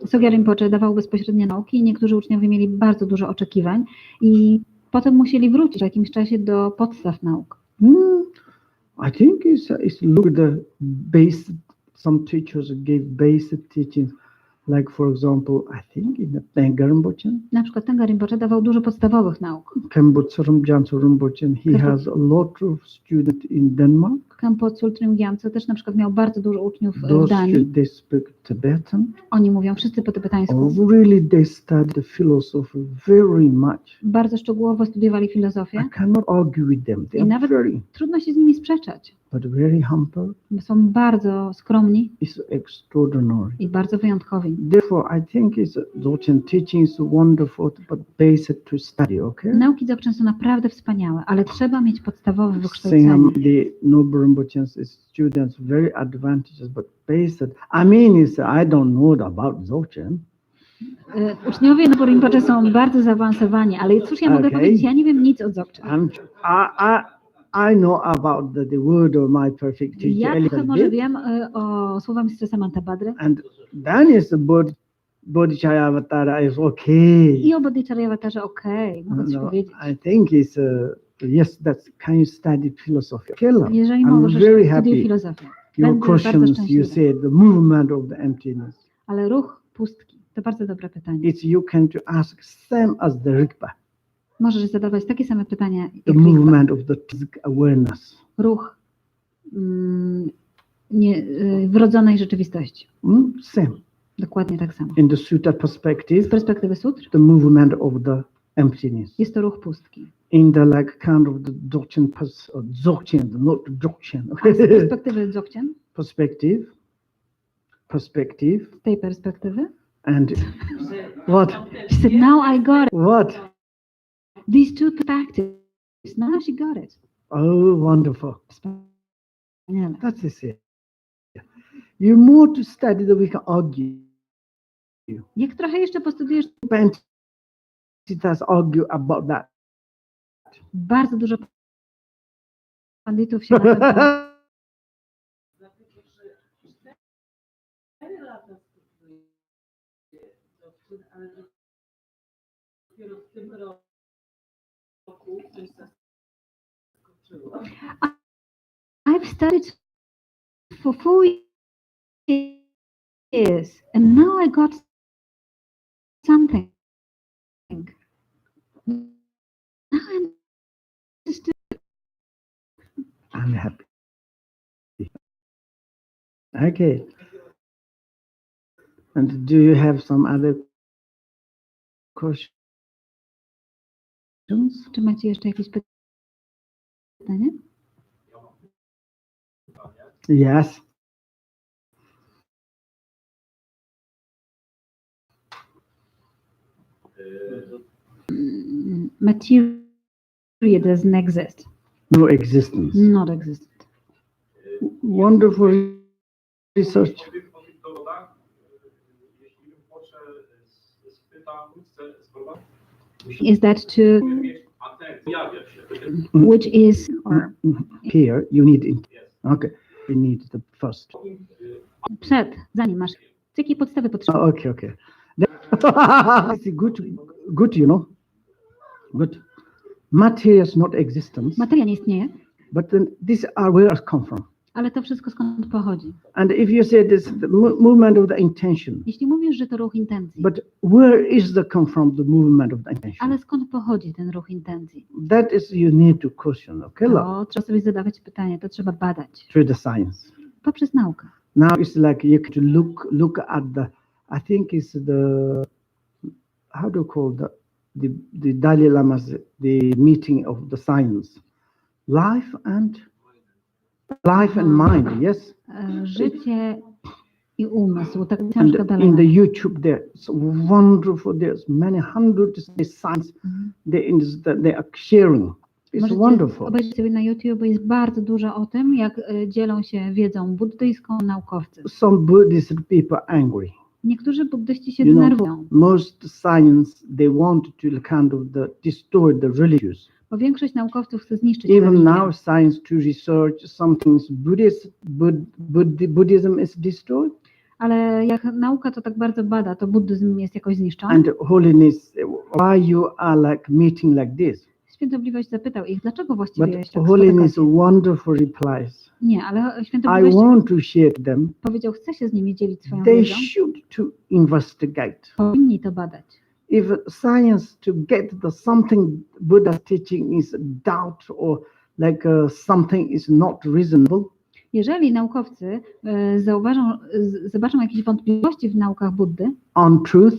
Speaker 2: Sogyal Rinpoche dawał bezpośrednie nauki i niektórzy uczniowie mieli bardzo dużo oczekiwań i potem musieli wrócić w jakimś czasie do podstaw nauk.
Speaker 3: I think it's look at the basic. Some teachers gave basic teachings, like for example, I think in the Tengar Rinpoche.
Speaker 2: Na przykład Tengar Rinpoche dawał dużo podstawowych nauk.
Speaker 3: Bodhiczarjawatara Rinpoche, he has a lot of students in Denmark.
Speaker 2: Khenpo Tsultrim Gyatso też na przykład miał bardzo dużo uczniów w
Speaker 3: Those
Speaker 2: Danii.
Speaker 3: they speak Tibetan.
Speaker 2: Oni mówią wszyscy po tybetańsku.
Speaker 3: Really, they study the philosophy very much.
Speaker 2: Bardzo szczegółowo studiowali filozofię.
Speaker 3: I cannot argue with them. They
Speaker 2: I
Speaker 3: are
Speaker 2: nawet
Speaker 3: very,
Speaker 2: trudno się z nimi sprzeczać.
Speaker 3: but very humble.
Speaker 2: Są bardzo skromni
Speaker 3: It's extraordinary.
Speaker 2: i bardzo wyjątkowi.
Speaker 3: Therefore, I think Dzogchen teaching is wonderful, but basic to study. Okay.
Speaker 2: Nauki dzogchen są naprawdę wspaniałe, ale trzeba mieć podstawowe
Speaker 3: Saying
Speaker 2: wykształcenie.
Speaker 3: the Noble Rinpoche's students very advantageous, but basic. I mean, I don't know about Dzogchen.
Speaker 2: Uczniowie Noble Rinpoche są bardzo zaawansowani, ale cóż ja mogę
Speaker 3: Okay.
Speaker 2: powiedzieć? Ja nie wiem nic o dzogchen.
Speaker 3: I know about the word of my perfect teacher.
Speaker 2: Ja
Speaker 3: a little
Speaker 2: trochę może
Speaker 3: bit.
Speaker 2: wiem o słowach mistrza Samantabhadry
Speaker 3: And then is the Bodhiczarjawatara is okay.
Speaker 2: i o Bodhiczarjawatarze mogę coś
Speaker 3: No,
Speaker 2: powiedzieć.
Speaker 3: I think it's yes, that's can you study philosophy? Killer.
Speaker 2: Jeżeli
Speaker 3: I'm
Speaker 2: możesz,
Speaker 3: very
Speaker 2: studiuj
Speaker 3: happy.
Speaker 2: filozofię.
Speaker 3: Your
Speaker 2: Będę bardzo
Speaker 3: questions, you
Speaker 2: szczęśliwy.
Speaker 3: said the movement of the emptiness.
Speaker 2: Ale ruch pustki to bardzo dobre pytanie.
Speaker 3: It's you can to ask same as the Rigpa,
Speaker 2: Możesz zadawać takie same pytania
Speaker 3: the
Speaker 2: jak Rigpa.
Speaker 3: movement of the physical awareness.
Speaker 2: Ruch wrodzonej rzeczywistości.
Speaker 3: Same.
Speaker 2: Dokładnie tak samo.
Speaker 3: In the sutta
Speaker 2: Z
Speaker 3: perspective,
Speaker 2: perspektywy sutr
Speaker 3: the movement of the emptiness.
Speaker 2: jest to ruch pustki.
Speaker 3: In the like kind of the Dzogchen, not Dzogchen.
Speaker 2: A z perspektywy dzogchen,
Speaker 3: Perspective,
Speaker 2: z tej perspektywy,
Speaker 3: and what?
Speaker 2: she said, now I got it.
Speaker 3: What?
Speaker 2: These two perspectives. Now she got it.
Speaker 3: Oh, wonderful.
Speaker 2: Wspaniale.
Speaker 3: That's it. You more to study that we can argue.
Speaker 2: Jak trochę jeszcze postudiujesz,
Speaker 3: Panditas argue about that.
Speaker 2: bardzo dużo panditów się na ten temat.
Speaker 4: Dlatego, że 4 lata studiuję dzogchen, ale dopiero w tym roku coś zaskoczyło.
Speaker 2: I've studied for 4 years and now I got something. Now I understood.
Speaker 3: I'm happy. Okay. And do you have some other questions?
Speaker 2: Czy macie jeszcze jakieś pytanie?
Speaker 3: Yes.
Speaker 2: Material doesn't exist.
Speaker 3: No existence.
Speaker 2: Not exist.
Speaker 3: Wonderful research.
Speaker 5: Powiem o tych dowodach. Jeśli Rinpoche spyta, chce spróbować,
Speaker 2: Is that to
Speaker 5: mieć atencję, pojawia się.
Speaker 2: which is or
Speaker 3: Here you need it. Okay. You need the first.
Speaker 2: zanim masz jakie podstawy potrzebne?
Speaker 3: Okay, okay. It's good, you know. Good. Materia is not existence,
Speaker 2: Materia nie istnieje,
Speaker 3: but then these are where it come from.
Speaker 2: ale to wszystko skąd pochodzi?
Speaker 3: And if you say this, the movement of the intention,
Speaker 2: Jeśli mówisz, że to ruch intencji,
Speaker 3: but where is the come from the movement of the intention?
Speaker 2: ale skąd pochodzi ten ruch intencji?
Speaker 3: That is you need to question, okay?
Speaker 2: To trzeba sobie zadawać pytanie, to trzeba badać
Speaker 3: Through the science.
Speaker 2: poprzez naukę.
Speaker 3: Now it's like you can look at the, I think it's the, how do you call the Dalai Lama's, the meeting of the science, life and mind, yes.
Speaker 2: Życie i umysł, tak
Speaker 3: And
Speaker 2: książka Dalai
Speaker 3: in the
Speaker 2: Lama.
Speaker 3: YouTube, there's wonderful. There's many hundreds of science they are sharing. It's
Speaker 2: Możecie
Speaker 3: wonderful.
Speaker 2: obejrzeć sobie na YouTube, bo jest bardzo dużo o tym, jak dzielą się wiedzą buddyjską naukowcy.
Speaker 3: Some Buddhist people are angry.
Speaker 2: Niektórzy buddyści się
Speaker 3: You know,
Speaker 2: denerwują,
Speaker 3: most science they want to kind of destroy the religious.
Speaker 2: bo większość naukowców chce zniszczyć
Speaker 3: Even
Speaker 2: religię.
Speaker 3: now, science to research some things. Buddhism is destroyed,
Speaker 2: Ale jak nauka to tak bardzo bada, to buddyzm jest jakoś zniszczony.
Speaker 3: and holiness. Why you are like meeting like this?
Speaker 2: Świętobliwość zapytał ich, dlaczego właściwie
Speaker 3: But
Speaker 2: jeszcze
Speaker 3: holiness
Speaker 2: spotykacie?
Speaker 3: wonderful replies.
Speaker 2: Nie, ale
Speaker 3: I
Speaker 2: Świętobliwość
Speaker 3: want to share them.
Speaker 2: powiedział, chce się z nimi dzielić swoją
Speaker 3: They
Speaker 2: wiedzą.
Speaker 3: should to investigate.
Speaker 2: Powinni to badać.
Speaker 3: If science to get the something Buddha's teaching is doubt or like something is not reasonable,
Speaker 2: Jeżeli naukowcy zobaczą jakieś wątpliwości w naukach Buddy,
Speaker 3: untruth,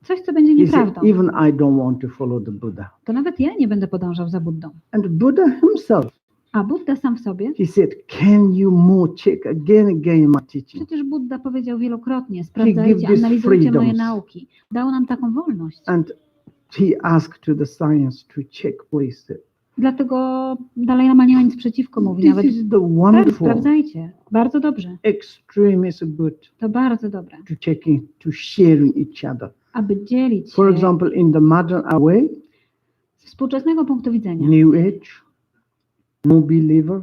Speaker 2: coś, co będzie
Speaker 3: he said,
Speaker 2: nieprawdą,
Speaker 3: even I don't want to follow the Buddha.
Speaker 2: to nawet ja nie będę podążał za Buddą.
Speaker 3: And Buddha himself,
Speaker 2: A Budda sam w sobie,
Speaker 3: he said, can you more check again my teaching?
Speaker 2: przecież Budda powiedział wielokrotnie, sprawdzajcie,
Speaker 3: give these
Speaker 2: analizujcie moje
Speaker 3: freedoms.
Speaker 2: nauki. Dał nam taką wolność.
Speaker 3: And he asked to the science to check, please.
Speaker 2: Dlatego Dalai Lama nie ma nic przeciwko, mówi
Speaker 3: This
Speaker 2: nawet.
Speaker 3: is the
Speaker 2: Tak,
Speaker 3: wonderful,
Speaker 2: sprawdzajcie. Bardzo dobrze.
Speaker 3: extreme is good
Speaker 2: To bardzo dobre.
Speaker 3: to checking, to sharing each other.
Speaker 2: Aby dzielić
Speaker 3: For
Speaker 2: się
Speaker 3: example, in the modern way,
Speaker 2: z współczesnego punktu widzenia.
Speaker 3: New Age, no believer,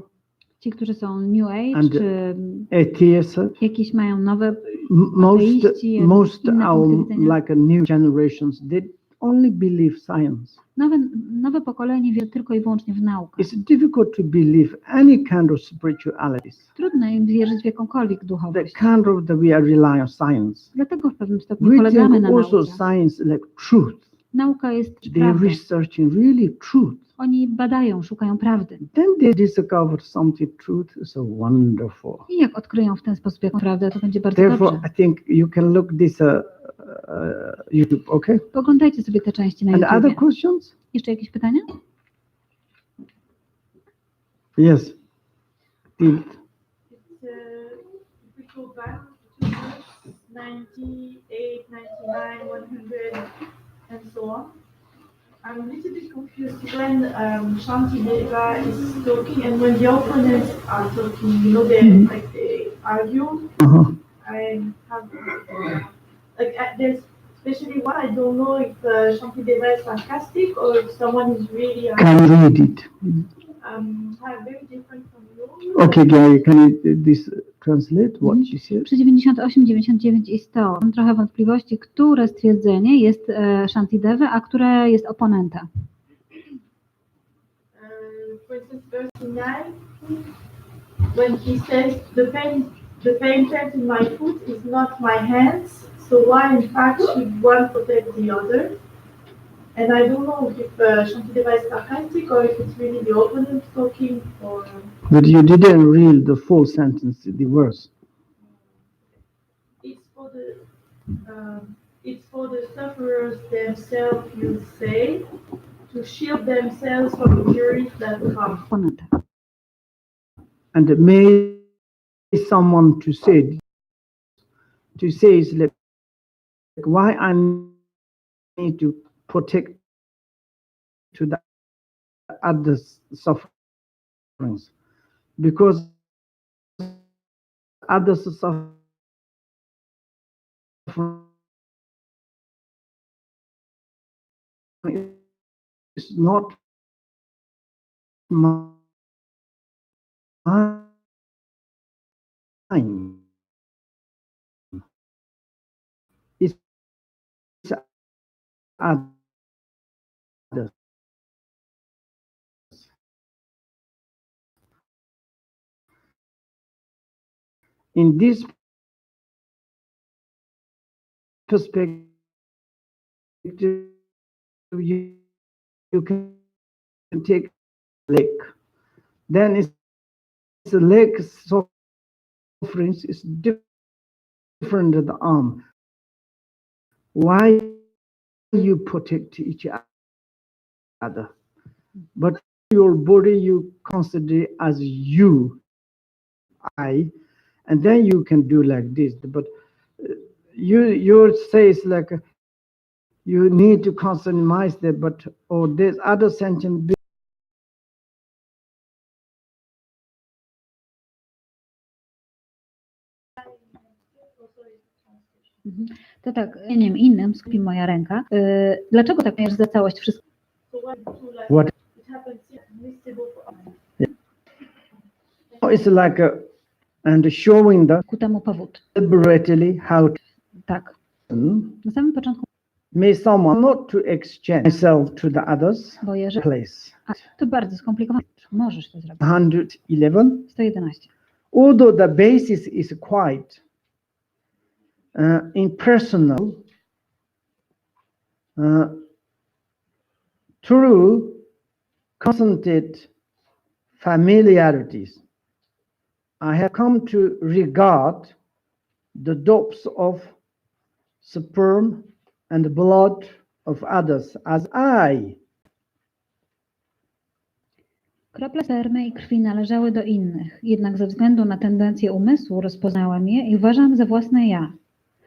Speaker 2: Ci, którzy są New Age,
Speaker 3: And
Speaker 2: czy
Speaker 3: atheists,
Speaker 2: jakieś mają nowe,
Speaker 3: most
Speaker 2: ateiści,
Speaker 3: most
Speaker 2: inne
Speaker 3: our
Speaker 2: punkty widzenia.
Speaker 3: like a new generations, they only believe science.
Speaker 2: nowe pokolenie wierzy tylko i wyłącznie w naukę.
Speaker 3: It's difficult to believe any kind of spiritualities.
Speaker 2: Trudno im wierzyć w jakąkolwiek
Speaker 3: The
Speaker 2: duchowość.
Speaker 3: kind of that we are rely on science.
Speaker 2: Dlatego w pewnym stopniu
Speaker 3: We
Speaker 2: polegamy
Speaker 3: think
Speaker 2: na
Speaker 3: also
Speaker 2: nauce.
Speaker 3: science like truth.
Speaker 2: Nauka jest
Speaker 3: They're
Speaker 2: prawdą.
Speaker 3: researching really truth.
Speaker 2: Oni badają, szukają prawdy.
Speaker 3: Then they discover something truth is so wonderful.
Speaker 2: I jak odkryją w ten sposób jakąś prawdę, to będzie bardzo
Speaker 3: Therefore,
Speaker 2: dobrze.
Speaker 3: I think you can look this YouTube. Okay.
Speaker 2: Oglądajcie sobie te części na
Speaker 3: And other
Speaker 2: YouTube.
Speaker 3: questions?
Speaker 2: Jeszcze jakieś pytania?
Speaker 3: Yes. Tilt.
Speaker 6: If we go back to 98, 99, 100, and so on, I'm a little bit confused when Shantideva is talking and when the opponents are talking. You know, they argue.
Speaker 3: Uh-huh.
Speaker 6: I have there's especially one I don't know if Shantideva is sarcastic or if someone is really
Speaker 3: Can read it.
Speaker 6: very different from you.
Speaker 3: Okay, Gary, can you this translate what she said?
Speaker 2: Przy 98, 99 i 100 mam trochę wątpliwości, które stwierdzenie jest Shantidevy, a które jest oponenta.
Speaker 6: For instance, verse 9, when he says, the pain felt in my foot is not my hands, so why in fact should one protect the other? And I don't know if Shantideva is sarcastic or if it's really the opponent talking or...
Speaker 3: But you didn't read the full sentence, the verse.
Speaker 6: It's for the sufferers themselves, you say, to shield themselves from the furies that come.
Speaker 2: Oponenta.
Speaker 3: And may someone to say is like why I need to protect to the others' sufferings, because others' suffering is not mine. It's others. In this perspective, you can take lake. Then it's a lake offerings is different than the arm. Why you protect each other? But your body you consider as you, I, and then you can do like this. But you say it's like you need to customize that, but or there's other sentence.
Speaker 2: To tak, imieniem innym skupi moja ręka. Dlaczego tak miesz za całość wszystko?
Speaker 3: What?
Speaker 6: It happens invisible for us.
Speaker 3: It's like and showing the
Speaker 2: Ku temu powód.
Speaker 3: deliberately how to
Speaker 2: Tak. Na samym początku,
Speaker 3: may someone not to exchange myself to the others
Speaker 2: bo jeżeli...
Speaker 3: place.
Speaker 2: A, to bardzo skomplikowane. Możesz to zrobić.
Speaker 3: 111.
Speaker 2: 111.
Speaker 3: Although the basis is quite impersonal, through constant familiarities, I have come to regard the drops of sperm and blood of others as I.
Speaker 2: Krople spermy i krwi należały do innych, jednak ze względu na tendencję umysłu rozpoznałem je i uważam za własne ja,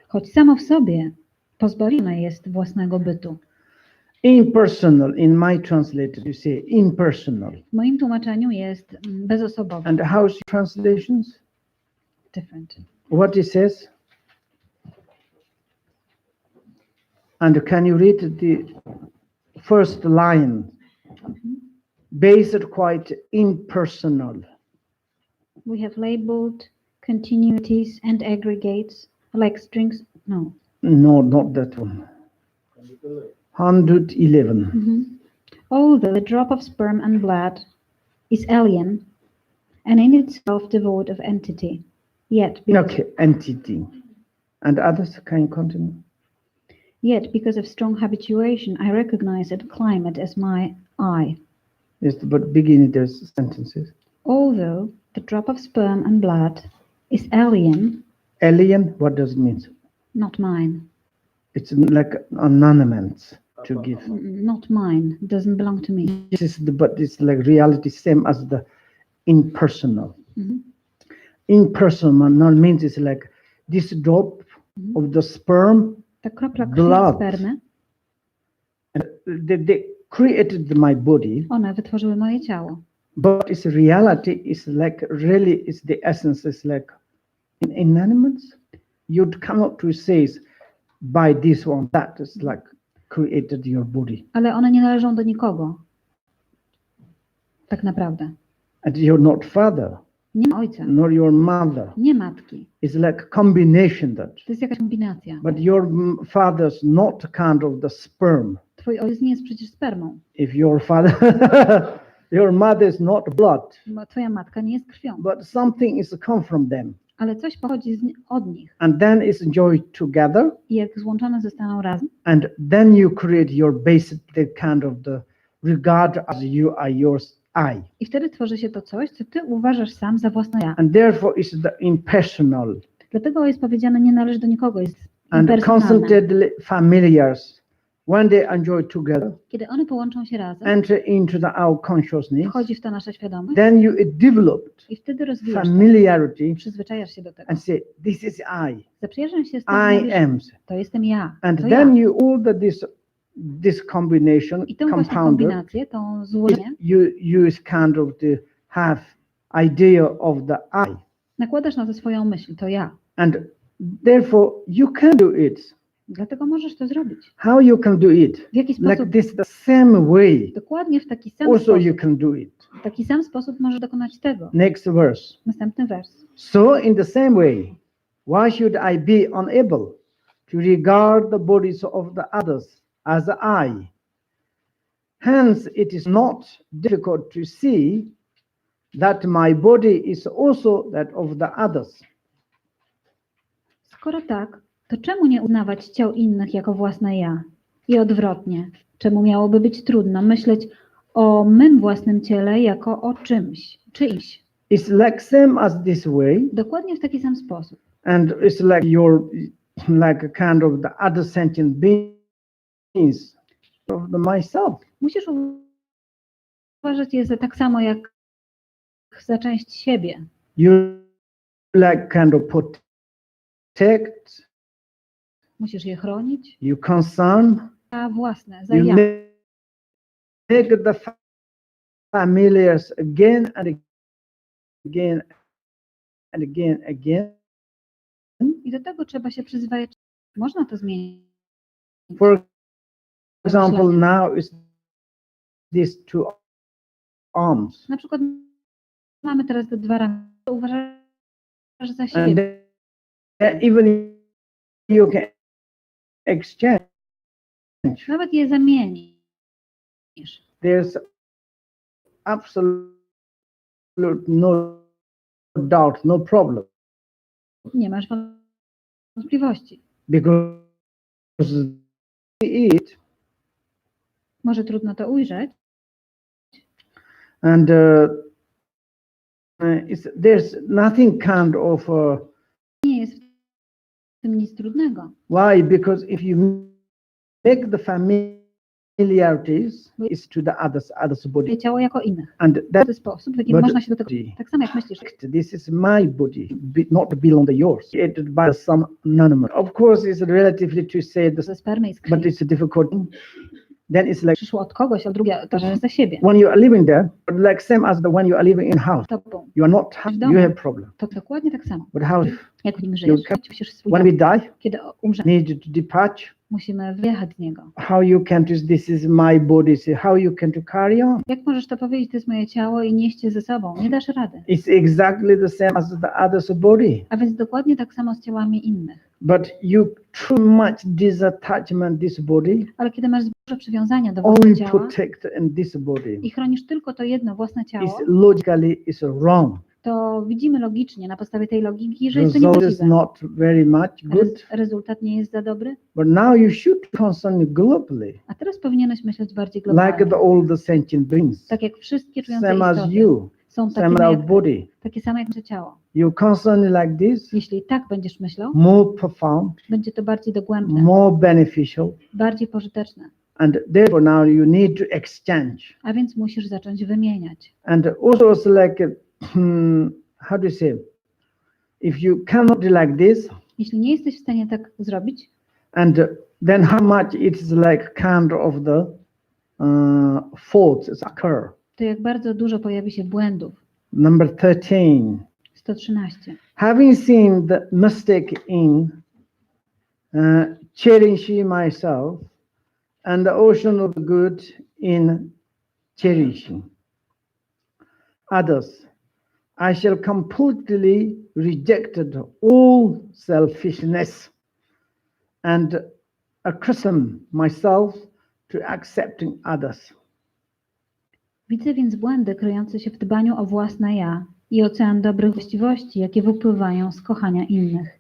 Speaker 2: choć samo w sobie pozbawione jest własnego bytu.
Speaker 3: Impersonal, in my translation, you say impersonal.
Speaker 2: W moim tłumaczeniu jest bezosobowe.
Speaker 3: And how's translations?
Speaker 2: Different.
Speaker 3: What it says? And can you read the first line? Based quite impersonal.
Speaker 2: We have labeled continuities and aggregates like strings. No.
Speaker 3: No, not that one. 111.
Speaker 2: Although the drop of sperm and blood is alien and in itself devoid of entity, yet
Speaker 3: Okay, entity. And others, can you continue?
Speaker 2: Yet because of strong habituation, I recognize and claim it as my I.
Speaker 3: Yes, but beginning there's sentences.
Speaker 2: Although the drop of sperm and blood is alien,
Speaker 3: Alien, what does it mean?
Speaker 2: not mine.
Speaker 3: It's like anonymous to give.
Speaker 2: Not mine, doesn't belong to me.
Speaker 3: This is but it's like reality, same as the impersonal. Impersonal means it's like this drop of the sperm,
Speaker 2: Ta kropla krwi
Speaker 3: blood.
Speaker 2: spermy,
Speaker 3: they created my body,
Speaker 2: one wytworzyły moje ciało.
Speaker 3: but its reality is like really is the essence is like inanimate. You cannot to say by this one that is like created your body,
Speaker 2: Ale one nie należą do nikogo. Tak naprawdę.
Speaker 3: and you're not father
Speaker 2: Nie ma ojca,
Speaker 3: nor your mother.
Speaker 2: nie matki.
Speaker 3: It's like combination that.
Speaker 2: To jest jakaś kombinacja.
Speaker 3: But your father's not kind of the sperm.
Speaker 2: Twój ojciec nie jest przecież spermą.
Speaker 3: If your father, your mother is not blood,
Speaker 2: Bo twoja matka nie jest krwią.
Speaker 3: but something is come from them,
Speaker 2: Ale coś pochodzi od nich.
Speaker 3: and then it's joined together,
Speaker 2: I jak złączone zostaną razem,
Speaker 3: and then you create your basic the kind of the regard as you are yours I,
Speaker 2: i wtedy tworzy się to coś, co ty uważasz sam za własne ja.
Speaker 3: and therefore it's the impersonal
Speaker 2: Dlatego jest powiedziane, nie należy do nikogo, jest
Speaker 3: and
Speaker 2: impersonalne.
Speaker 3: constantly familiars. When they enjoy together,
Speaker 2: Kiedy one połączą się razem,
Speaker 3: enter into our consciousness,
Speaker 2: wchodzi w to nasza świadomość
Speaker 3: then you developed
Speaker 2: i wtedy rozwijasz to,
Speaker 3: familiarity
Speaker 2: przyzwyczajasz się do tego.
Speaker 3: and say, this is I.
Speaker 2: Zaprzyjaźniasz się z tym,
Speaker 3: I
Speaker 2: mówisz,
Speaker 3: am.
Speaker 2: to jestem ja,
Speaker 3: And
Speaker 2: to
Speaker 3: then
Speaker 2: ja.
Speaker 3: you all this combination
Speaker 2: I tę właśnie
Speaker 3: compounder,
Speaker 2: kombinację, tą złożenie,
Speaker 3: you use kind of to have idea of the I.
Speaker 2: nakładasz na to swoją myśl, to ja.
Speaker 3: And therefore you can do it.
Speaker 2: Dlatego możesz to zrobić.
Speaker 3: How you can do it?
Speaker 2: W jaki
Speaker 3: Like
Speaker 2: sposób?
Speaker 3: this the same way.
Speaker 2: Dokładnie w taki sam
Speaker 3: Also you
Speaker 2: sposób.
Speaker 3: can do it.
Speaker 2: W taki sam sposób możesz dokonać tego.
Speaker 3: Next verse.
Speaker 2: Następny wers.
Speaker 3: So in the same way, why should I be unable to regard the bodies of the others as I? Hence, it is not difficult to see that my body is also that of the others.
Speaker 2: Skoro tak, to czemu nie uznawać ciał innych jako własne ja? I odwrotnie, czemu miałoby być trudno myśleć o mym własnym ciele jako o czymś, czyimś?
Speaker 3: It's like same as this way,
Speaker 2: dokładnie w taki sam sposób.
Speaker 3: and it's like you're like a kind of the other sentient beings of the myself.
Speaker 2: Musisz uważać je za tak samo jak za część siebie.
Speaker 3: You like kind of protect,
Speaker 2: Musisz je chronić,
Speaker 3: you concern,
Speaker 2: a własne, za
Speaker 3: you
Speaker 2: ja.
Speaker 3: make the familiars again and again and again.
Speaker 2: I do tego trzeba się przyzwyczaić. Można to zmienić.
Speaker 3: For example, now is these two arms,
Speaker 2: Na przykład mamy teraz te dwa ramiona. Uważasz za
Speaker 3: and
Speaker 2: siebie.
Speaker 3: then even you can exchange.
Speaker 2: Nawet je zamienisz.
Speaker 3: There's absolute no doubt, no problem,
Speaker 2: Nie masz wątpliwości.
Speaker 3: because it
Speaker 2: Może trudno to ujrzeć,
Speaker 3: and there's nothing kind of
Speaker 2: nie jest w tym nic trudnego.
Speaker 3: why? Because if you make the familiarities, it's to the others body,
Speaker 2: Ciało jako innych.
Speaker 3: and
Speaker 2: W
Speaker 3: that
Speaker 2: ten sposób, w jaki
Speaker 3: But-
Speaker 2: można się do tego... Tak samo jak myślisz,
Speaker 3: this is my body, not belong to yours, created by some anonymous. Of course, it's relatively to say this,
Speaker 2: ze spermy i z
Speaker 3: but
Speaker 2: krwi.
Speaker 3: it's a difficult. Then it's like
Speaker 2: Przyszło od kogoś, a drugie to, że za siebie.
Speaker 3: when you are living there, like same as the when you are living in house,
Speaker 2: Tobą.
Speaker 3: you are not, you have problem.
Speaker 2: To dokładnie tak samo.
Speaker 3: But how
Speaker 2: Jak w nim żyjesz. Musisz swój
Speaker 3: when
Speaker 2: dom.
Speaker 3: we die,
Speaker 2: Kiedy umrzemy,
Speaker 3: need to depart.
Speaker 2: musimy wyjechać z niego.
Speaker 3: How you can to this is my body? So how you can to carry on?
Speaker 2: Jak możesz to powiedzieć, to jest moje ciało i nieść je ze sobą? Nie dasz rady.
Speaker 3: It's exactly the same as the others body.
Speaker 2: A więc dokładnie tak samo z ciałami innych.
Speaker 3: But you too much disattachment this body,
Speaker 2: Ale kiedy masz duże przywiązania do
Speaker 3: only
Speaker 2: własnego ciała
Speaker 3: protect in this body.
Speaker 2: i chronisz tylko to jedno własne ciało,
Speaker 3: It's logically is wrong.
Speaker 2: to widzimy logicznie na podstawie tej logiki, że jest to
Speaker 3: Result is
Speaker 2: niemożliwe.
Speaker 3: not very much good.
Speaker 2: Rezultat nie jest za dobry.
Speaker 3: But now you should concern globally,
Speaker 2: A teraz powinieneś myśleć bardziej
Speaker 3: like
Speaker 2: globalnie.
Speaker 3: all the sentient beings,
Speaker 2: Tak jak wszystkie czujące
Speaker 3: same as
Speaker 2: istoty
Speaker 3: you,
Speaker 2: są
Speaker 3: same
Speaker 2: takie,
Speaker 3: as our
Speaker 2: jak,
Speaker 3: body.
Speaker 2: takie same jak nasze ciało.
Speaker 3: You concern like this,
Speaker 2: Jeśli tak będziesz myślał,
Speaker 3: more profound,
Speaker 2: będzie to bardziej dogłębne,
Speaker 3: more beneficial,
Speaker 2: bardziej pożyteczne.
Speaker 3: and therefore now you need to exchange.
Speaker 2: A więc musisz zacząć wymieniać.
Speaker 3: And also it's like, how do you say, if you cannot do like this,
Speaker 2: Jeśli nie jesteś w stanie tak zrobić,
Speaker 3: and then how much it's like kind of the faults occur.
Speaker 2: to jak bardzo dużo pojawi się błędów.
Speaker 3: Number 13.
Speaker 2: 113.
Speaker 3: Having seen the mistake in cherishing myself and the ocean of good in cherishing others, I shall completely reject all selfishness and accustom myself to accepting others.
Speaker 2: Widzę więc błędy kryjące się w dbaniu o własne ja i ocean dobrych właściwości, jakie wypływają z kochania innych.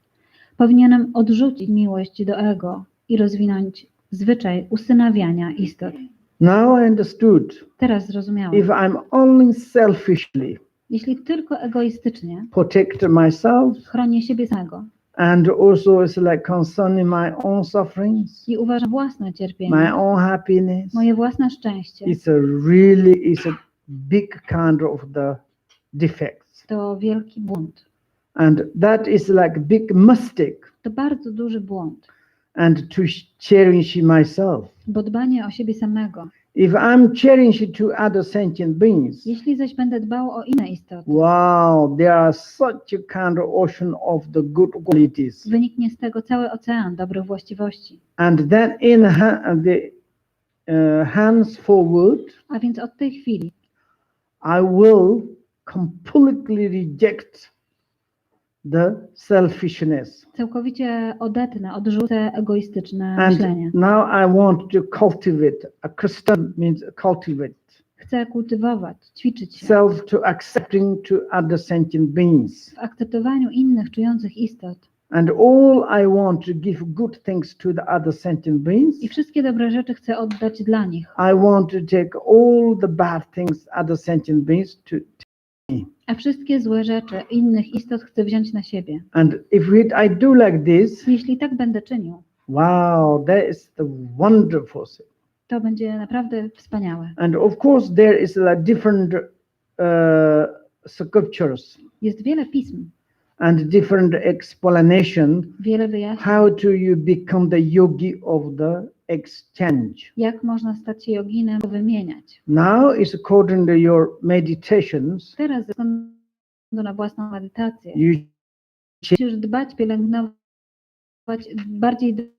Speaker 2: Powinienem odrzucić miłość do ego i rozwinąć zwyczaj usynawiania istot.
Speaker 3: Now I understood.
Speaker 2: Teraz zrozumiałem.
Speaker 3: If I'm only selfishly
Speaker 2: Jeśli tylko egoistycznie
Speaker 3: protect myself
Speaker 2: chronię siebie samego
Speaker 3: and also it's like concerning my own sufferings,
Speaker 2: i uważam własne
Speaker 3: my
Speaker 2: cierpienie,
Speaker 3: own happiness,
Speaker 2: moje własne szczęście,
Speaker 3: it's a big kind of the defects.
Speaker 2: to wielki błąd.
Speaker 3: And that is like big mistake.
Speaker 2: To bardzo duży błąd,
Speaker 3: And to cherish myself.
Speaker 2: bo dbanie o siebie samego.
Speaker 3: If I'm cherishing to other sentient beings,
Speaker 2: Jeśli zaś będę dbał o inne istoty,
Speaker 3: wow, there are such a kind of ocean of the good qualities.
Speaker 2: wyniknie z tego cały ocean dobrych właściwości.
Speaker 3: And then henceforward,
Speaker 2: A więc od tej chwili
Speaker 3: I will completely reject the selfishness.
Speaker 2: całkowicie odetnę, odrzucę egoistyczne
Speaker 3: And
Speaker 2: myślenie.
Speaker 3: now I want to cultivate. A Christian means cultivate.
Speaker 2: Chcę kultywować, ćwiczyć się
Speaker 3: Self to accepting to other sentient beings.
Speaker 2: w akceptowaniu innych czujących istot.
Speaker 3: And all I want to give good things to the other sentient beings.
Speaker 2: I wszystkie dobre rzeczy chcę oddać dla nich.
Speaker 3: I want to take all the bad things other sentient beings to me.
Speaker 2: a wszystkie złe rzeczy innych istot chcę wziąć na siebie.
Speaker 3: And if I do like this,
Speaker 2: Jeśli tak będę czynił,
Speaker 3: wow, that is the wonderful thing.
Speaker 2: to będzie naprawdę wspaniałe.
Speaker 3: And of course, there is like different scriptures
Speaker 2: Jest wiele pism,
Speaker 3: and different explanation
Speaker 2: wiele wyjaśnień,
Speaker 3: how to you become the yogi of the exchange.
Speaker 2: jak można stać się joginem, wymieniać.
Speaker 3: Now is according to your meditations,
Speaker 2: Teraz ze względu na własną medytację
Speaker 3: you
Speaker 2: musisz dbać, pielęgnować, bardziej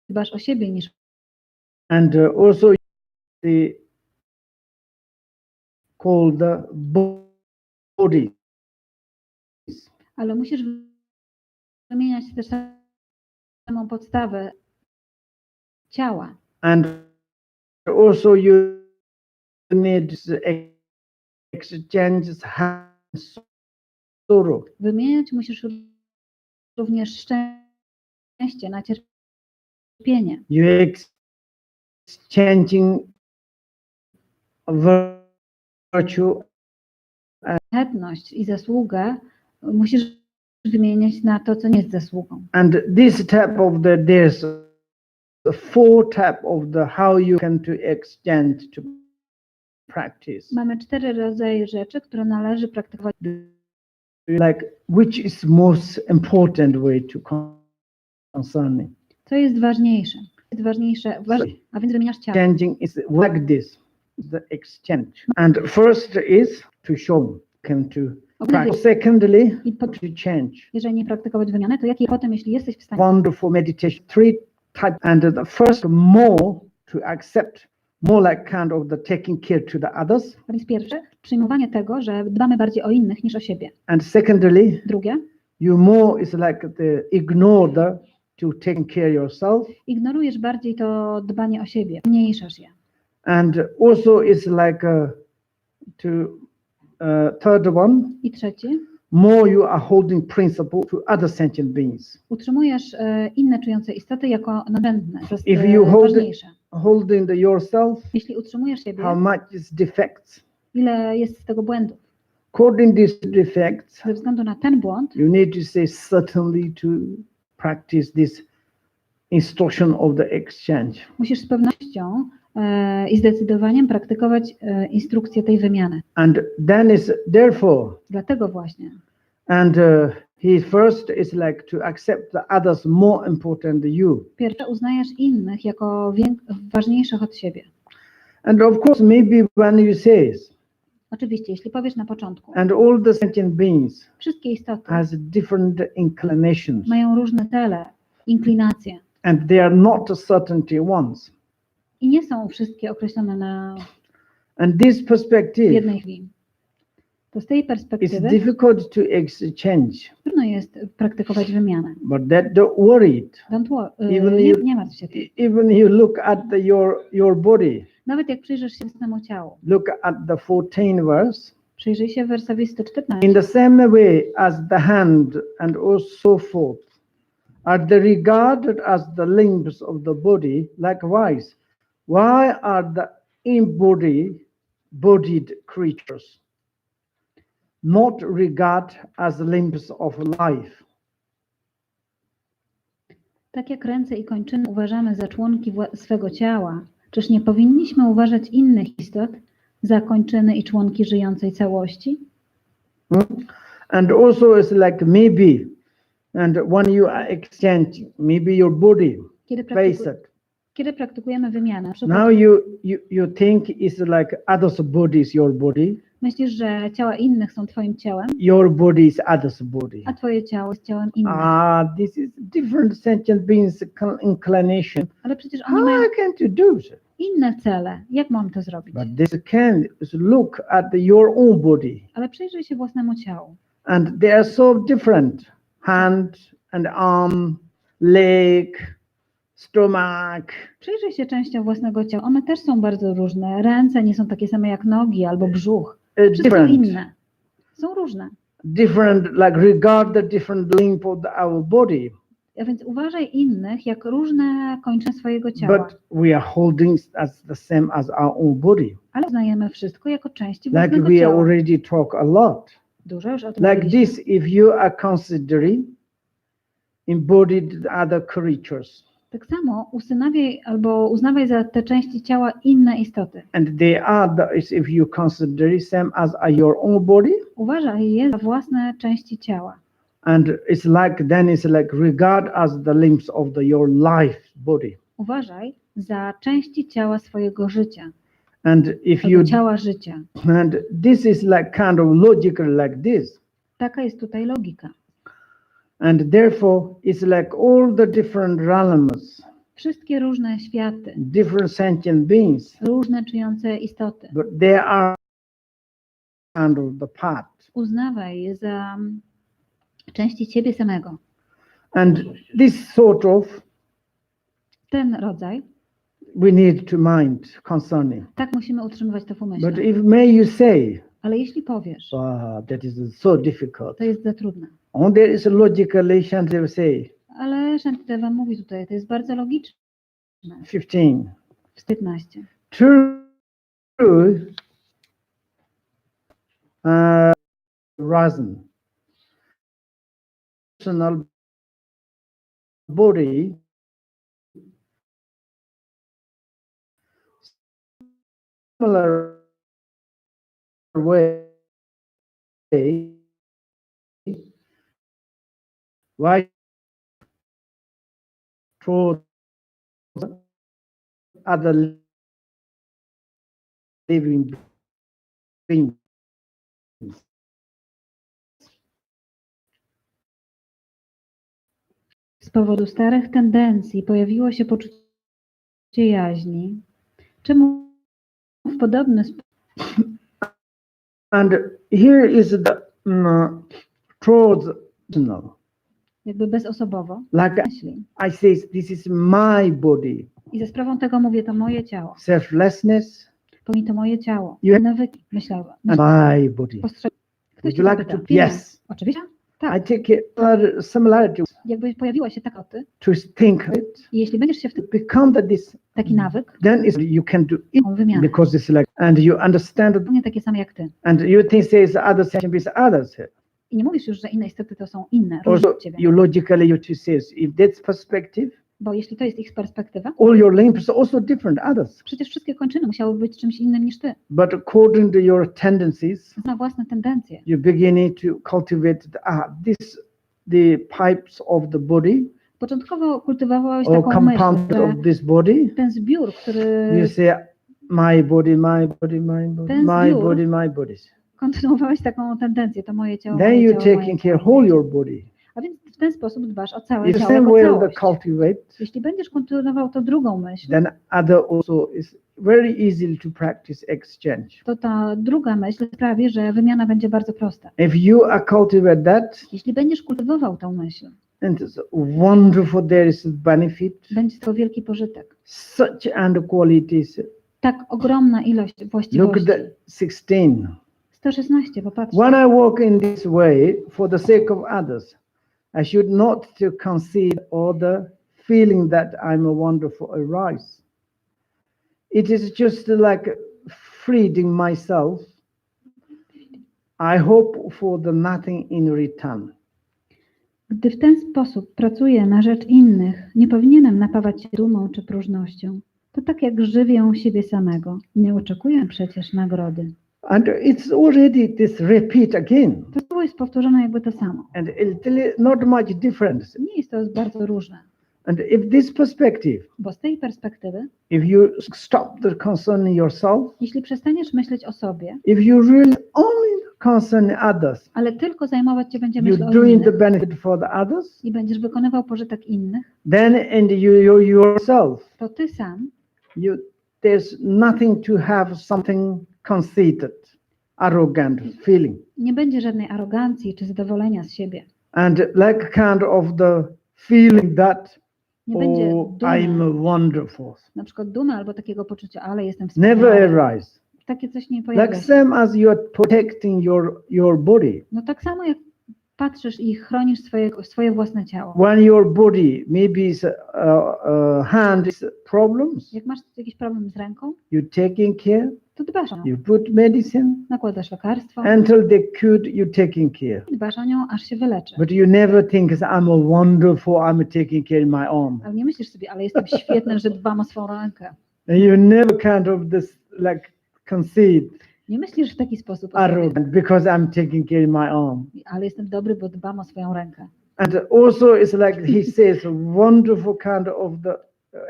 Speaker 2: dbasz o siebie niż
Speaker 3: and also the called the body.
Speaker 2: ale musisz wymieniać też samą podstawę ciała.
Speaker 3: And also you need to exchange hands sorrow.
Speaker 2: Wymieniać musisz również szczęście na cierpienie.
Speaker 3: You exchanging virtue
Speaker 2: Chętność i zasługę musisz wymieniać na to, co nie jest zasługą.
Speaker 3: and this type of there's the four type of how you can to exchange to practice.
Speaker 2: Mamy 4 rodzaje rzeczy, które należy praktykować.
Speaker 3: Like which is most important way to concern me.
Speaker 2: Co jest ważniejsze? A więc wymieniasz ciało.
Speaker 3: Exchanging is like this, the exchange. And first is to show, can to practice. Secondly,
Speaker 2: I
Speaker 3: to change.
Speaker 2: jeżeli nie praktykować wymiany, to jakie potem, jeśli jesteś w stanie?
Speaker 3: Wonderful meditation, three types. And the first, more to accept, more like kind of the taking care to the others.
Speaker 2: A więc pierwsze, przyjmowanie tego, że dbamy bardziej o innych niż o siebie.
Speaker 3: And secondly,
Speaker 2: Drugie,
Speaker 3: you more is like the ignore the to taking care yourself.
Speaker 2: ignorujesz bardziej to dbanie o siebie, mniejszasz je.
Speaker 3: And also it's like third one,
Speaker 2: I trzeci,
Speaker 3: more you are holding principle to other sentient beings.
Speaker 2: utrzymujesz inne czujące istoty jako nadrzędne,
Speaker 3: If you
Speaker 2: ważniejsze.
Speaker 3: holding yourself,
Speaker 2: Jeśli utrzymujesz siebie,
Speaker 3: how much is defects?
Speaker 2: ile jest z tego błędów?
Speaker 3: According these defects,
Speaker 2: Ze względu na ten błąd,
Speaker 3: you need to say certainly to practice this instruction of the exchange.
Speaker 2: musisz z pewnością i zdecydowaniem praktykować instrukcję tej wymiany.
Speaker 3: And then is therefore,
Speaker 2: Dlatego właśnie.
Speaker 3: and he first is like to accept the others more important than you.
Speaker 2: Pierwsze, uznajesz innych jako ważniejszych od siebie.
Speaker 3: And of course, maybe when you say,
Speaker 2: Oczywiście, jeśli powiesz na początku,
Speaker 3: and all the sentient beings
Speaker 2: wszystkie istoty
Speaker 3: has different inclinations,
Speaker 2: mają różne cele, inklinacje
Speaker 3: and they are not certainty ones.
Speaker 2: i nie są wszystkie określone na
Speaker 3: And this perspective
Speaker 2: jednej chwili. To z tej
Speaker 3: is
Speaker 2: perspektywy
Speaker 3: difficult to exchange,
Speaker 2: trudno jest praktykować wymianę.
Speaker 3: but that don't worry.
Speaker 2: Nie martw się tym.
Speaker 3: Even you look at your body,
Speaker 2: Nawet jak przyjrzysz się własnemu ciału,
Speaker 3: look at the 14th verse.
Speaker 2: przyjrzyj się wersowi 114.
Speaker 3: In the same way as the hand and so forth are they regarded as the limbs of the body, likewise, why are the embodied creatures not regarded as limbs of life?
Speaker 2: Tak jak ręce i kończyny uważamy za członki swego ciała, czyż nie powinniśmy uważać innych istot za kończyny i członki żyjącej całości?
Speaker 3: And also it's like maybe, and when you are exchanging, maybe your body, face it.
Speaker 2: Kiedy praktykujemy wymianę, na przykład
Speaker 3: Now you think it's like others' body is your body,
Speaker 2: myślisz, że ciała innych są twoim ciałem,
Speaker 3: your body is others' body.
Speaker 2: a twoje ciało jest ciałem innym.
Speaker 3: This is different sentient beings inclination.
Speaker 2: Ale przecież oni
Speaker 3: How
Speaker 2: mają
Speaker 3: can you do it?
Speaker 2: inne cele. Jak mam to zrobić?
Speaker 3: But this can look at your own body,
Speaker 2: Ale przyjrzyj się własnemu ciału.
Speaker 3: and they are so different. Hand and arm, leg, stomach.
Speaker 2: Przyjrzyj się częściom własnego ciała. One też są bardzo różne. Ręce nie są takie same jak nogi albo brzuch. Wszystko
Speaker 3: Different.
Speaker 2: inne. Są różne.
Speaker 3: Different, like regard the different limb of our body.
Speaker 2: A więc uważaj innych jak różne kończyny swojego ciała.
Speaker 3: But we are holding as the same as our own body.
Speaker 2: Ale uznajemy wszystko jako części
Speaker 3: Like
Speaker 2: własnego
Speaker 3: we
Speaker 2: ciała.
Speaker 3: already talk a lot.
Speaker 2: Dużo już o tym
Speaker 3: Like
Speaker 2: mówiliśmy.
Speaker 3: this, if you are considering embodied other creatures,
Speaker 2: Tak samo usynawiaj albo uznawaj za te części ciała inne istoty.
Speaker 3: and they are if you consider it same as your own body,
Speaker 2: Uważaj je za własne części ciała.
Speaker 3: and it's like regard as the limbs of your life body.
Speaker 2: Uważaj za części ciała swojego życia,
Speaker 3: And if
Speaker 2: albo
Speaker 3: you
Speaker 2: ciała życia.
Speaker 3: and this is like kind of logical like this.
Speaker 2: Taka jest tutaj logika.
Speaker 3: And therefore, it's like all the different realms,
Speaker 2: Wszystkie różne światy,
Speaker 3: different sentient beings,
Speaker 2: różne czujące istoty.
Speaker 3: but they are kind of the part.
Speaker 2: Uznawaj je za części ciebie samego.
Speaker 3: And this sort of
Speaker 2: Ten rodzaj,
Speaker 3: we need to mind concerning.
Speaker 2: tak musimy utrzymywać to w umyśle.
Speaker 3: But if may you say,
Speaker 2: Ale jeśli powiesz,
Speaker 3: that is so difficult.
Speaker 2: to jest za trudne.
Speaker 3: On there is logically, Shanti say,
Speaker 2: Ale Shantideva mówi tutaj, to jest bardzo logiczne.
Speaker 3: 15.
Speaker 2: W 15.
Speaker 3: True reason, personal body, similar way, why through other living beings.
Speaker 2: Z powodu starych tendencji pojawiło się poczucie jaźni. Czemu w podobny sposób
Speaker 3: And here is the towards
Speaker 2: jakby bezosobowo
Speaker 3: like
Speaker 2: myśli?
Speaker 3: I say, this is my body,
Speaker 2: I ze sprawą tego mówię, to moje ciało.
Speaker 3: selflessness,
Speaker 2: Pomij to moje ciało.
Speaker 3: You-
Speaker 2: Nawyki, myślała.
Speaker 3: and my body.
Speaker 2: Ktoś
Speaker 3: Would
Speaker 2: cię
Speaker 3: you like
Speaker 2: zapyta.
Speaker 3: to?
Speaker 2: Wiem.
Speaker 3: Yes.
Speaker 2: Oczywiście.
Speaker 3: I
Speaker 2: Tak.
Speaker 3: take similarity
Speaker 2: Jakby pojawiła się taka ty,
Speaker 3: to think it,
Speaker 2: i jeśli będziesz się w tym
Speaker 3: become this,
Speaker 2: taki nawyk,
Speaker 3: then you can do it
Speaker 2: taką wymianę,
Speaker 3: because it's like, and you understand,
Speaker 2: nie takie same jak ty.
Speaker 3: and you think says other sentient beings others.
Speaker 2: I nie mówisz już, że inne istoty to są inne, różne
Speaker 3: Also,
Speaker 2: od ciebie.
Speaker 3: you logically you to says if that's perspective,
Speaker 2: Bo jeśli to jest ich perspektywa,
Speaker 3: all your limbs are also different others.
Speaker 2: przecież wszystkie kończyny musiały być czymś innym niż ty.
Speaker 3: But according to your tendencies,
Speaker 2: Zna własne tendencje.
Speaker 3: you're beginning to cultivate the pipes of the body
Speaker 2: Początkowo kultywowałeś
Speaker 3: or
Speaker 2: taką myśl,
Speaker 3: compound
Speaker 2: że
Speaker 3: of this body.
Speaker 2: ten zbiór, który
Speaker 3: You say my body, my body, my body,
Speaker 2: Ten
Speaker 3: my
Speaker 2: zbiór
Speaker 3: body, my body.
Speaker 2: kontynuowałeś taką tendencję, to moje ciało,
Speaker 3: Then
Speaker 2: moje
Speaker 3: you're
Speaker 2: ciało,
Speaker 3: taking
Speaker 2: moje
Speaker 3: care
Speaker 2: ciało.
Speaker 3: whole your body.
Speaker 2: A więc w ten sposób dbasz o całe
Speaker 3: In the
Speaker 2: ciało
Speaker 3: same
Speaker 2: jako
Speaker 3: way of the
Speaker 2: całość.
Speaker 3: cultivate,
Speaker 2: Jeśli będziesz kontynuował tą drugą myśl,
Speaker 3: then other also is very easy to practice exchange.
Speaker 2: to ta druga myśl sprawi, że wymiana będzie bardzo prosta.
Speaker 3: If you are cultivate that,
Speaker 2: Jeśli będziesz kultywował tą myśl,
Speaker 3: and it's wonderful, there is benefit,
Speaker 2: będzie to wielki pożytek.
Speaker 3: such and qualities.
Speaker 2: Tak ogromna ilość
Speaker 3: Look at
Speaker 2: właściwości.
Speaker 3: the 16.
Speaker 2: 116, popatrz.
Speaker 3: When I walk in this way for the sake of others, I should not to concede or the feeling that I'm a wonderful arise. It is just like freeing myself. I hope for the nothing in return.
Speaker 2: Gdy w ten sposób pracuję na rzecz innych, nie powinienem napawać się dumą czy próżnością. To tak jak żywię siebie samego. Nie oczekuję przecież nagrody.
Speaker 3: And it's already this repeat again.
Speaker 2: To słowo jest powtórzone jakby to samo.
Speaker 3: And it's not much difference.
Speaker 2: Nie jest to bardzo różne,
Speaker 3: And if this perspective,
Speaker 2: bo z tej perspektywy,
Speaker 3: if you stop the concerning yourself,
Speaker 2: jeśli przestaniesz myśleć o sobie,
Speaker 3: if you really only concern others,
Speaker 2: ale tylko zajmować się będzie myślą
Speaker 3: you're
Speaker 2: o
Speaker 3: doing the
Speaker 2: innych
Speaker 3: benefit for the others,
Speaker 2: i będziesz wykonywał pożytek innych,
Speaker 3: then and you yourself,
Speaker 2: to ty sam
Speaker 3: there's nothing to have something conceited, arrogant feeling.
Speaker 2: nie będzie żadnej arogancji czy zadowolenia z siebie.
Speaker 3: And like kind of the feeling that,
Speaker 2: Nie będzie
Speaker 3: I'm
Speaker 2: dumy,
Speaker 3: wonderful.
Speaker 2: na przykład dumy albo takiego poczucia, ale jestem
Speaker 3: Never
Speaker 2: wspaniały.
Speaker 3: arise.
Speaker 2: Takie coś nie
Speaker 3: Like
Speaker 2: pojawia się.
Speaker 3: same as you're protecting your body.
Speaker 2: No tak samo jak patrzysz i chronisz swoje własne ciało.
Speaker 3: When your body maybe is hand is problems,
Speaker 2: Jak masz jakiś problem z ręką,
Speaker 3: you're taking care,
Speaker 2: to dbasz o nią.
Speaker 3: You put medicine
Speaker 2: Nakładasz lekarstwo
Speaker 3: until they cure, you taking care.
Speaker 2: i dbasz o nią, aż się wyleczy.
Speaker 3: But you never think I'm a wonderful, I'm taking care of my arm.
Speaker 2: Ale nie myślisz sobie, ale jestem świetny, że dbam o swoją rękę.
Speaker 3: And you never kind of this like conceit,
Speaker 2: Nie myślisz w taki sposób, o sobie,
Speaker 3: arrogant, because I'm taking care of my arm.
Speaker 2: ale jestem dobry, bo dbam o swoją rękę.
Speaker 3: And also it's like he says, wonderful kind of the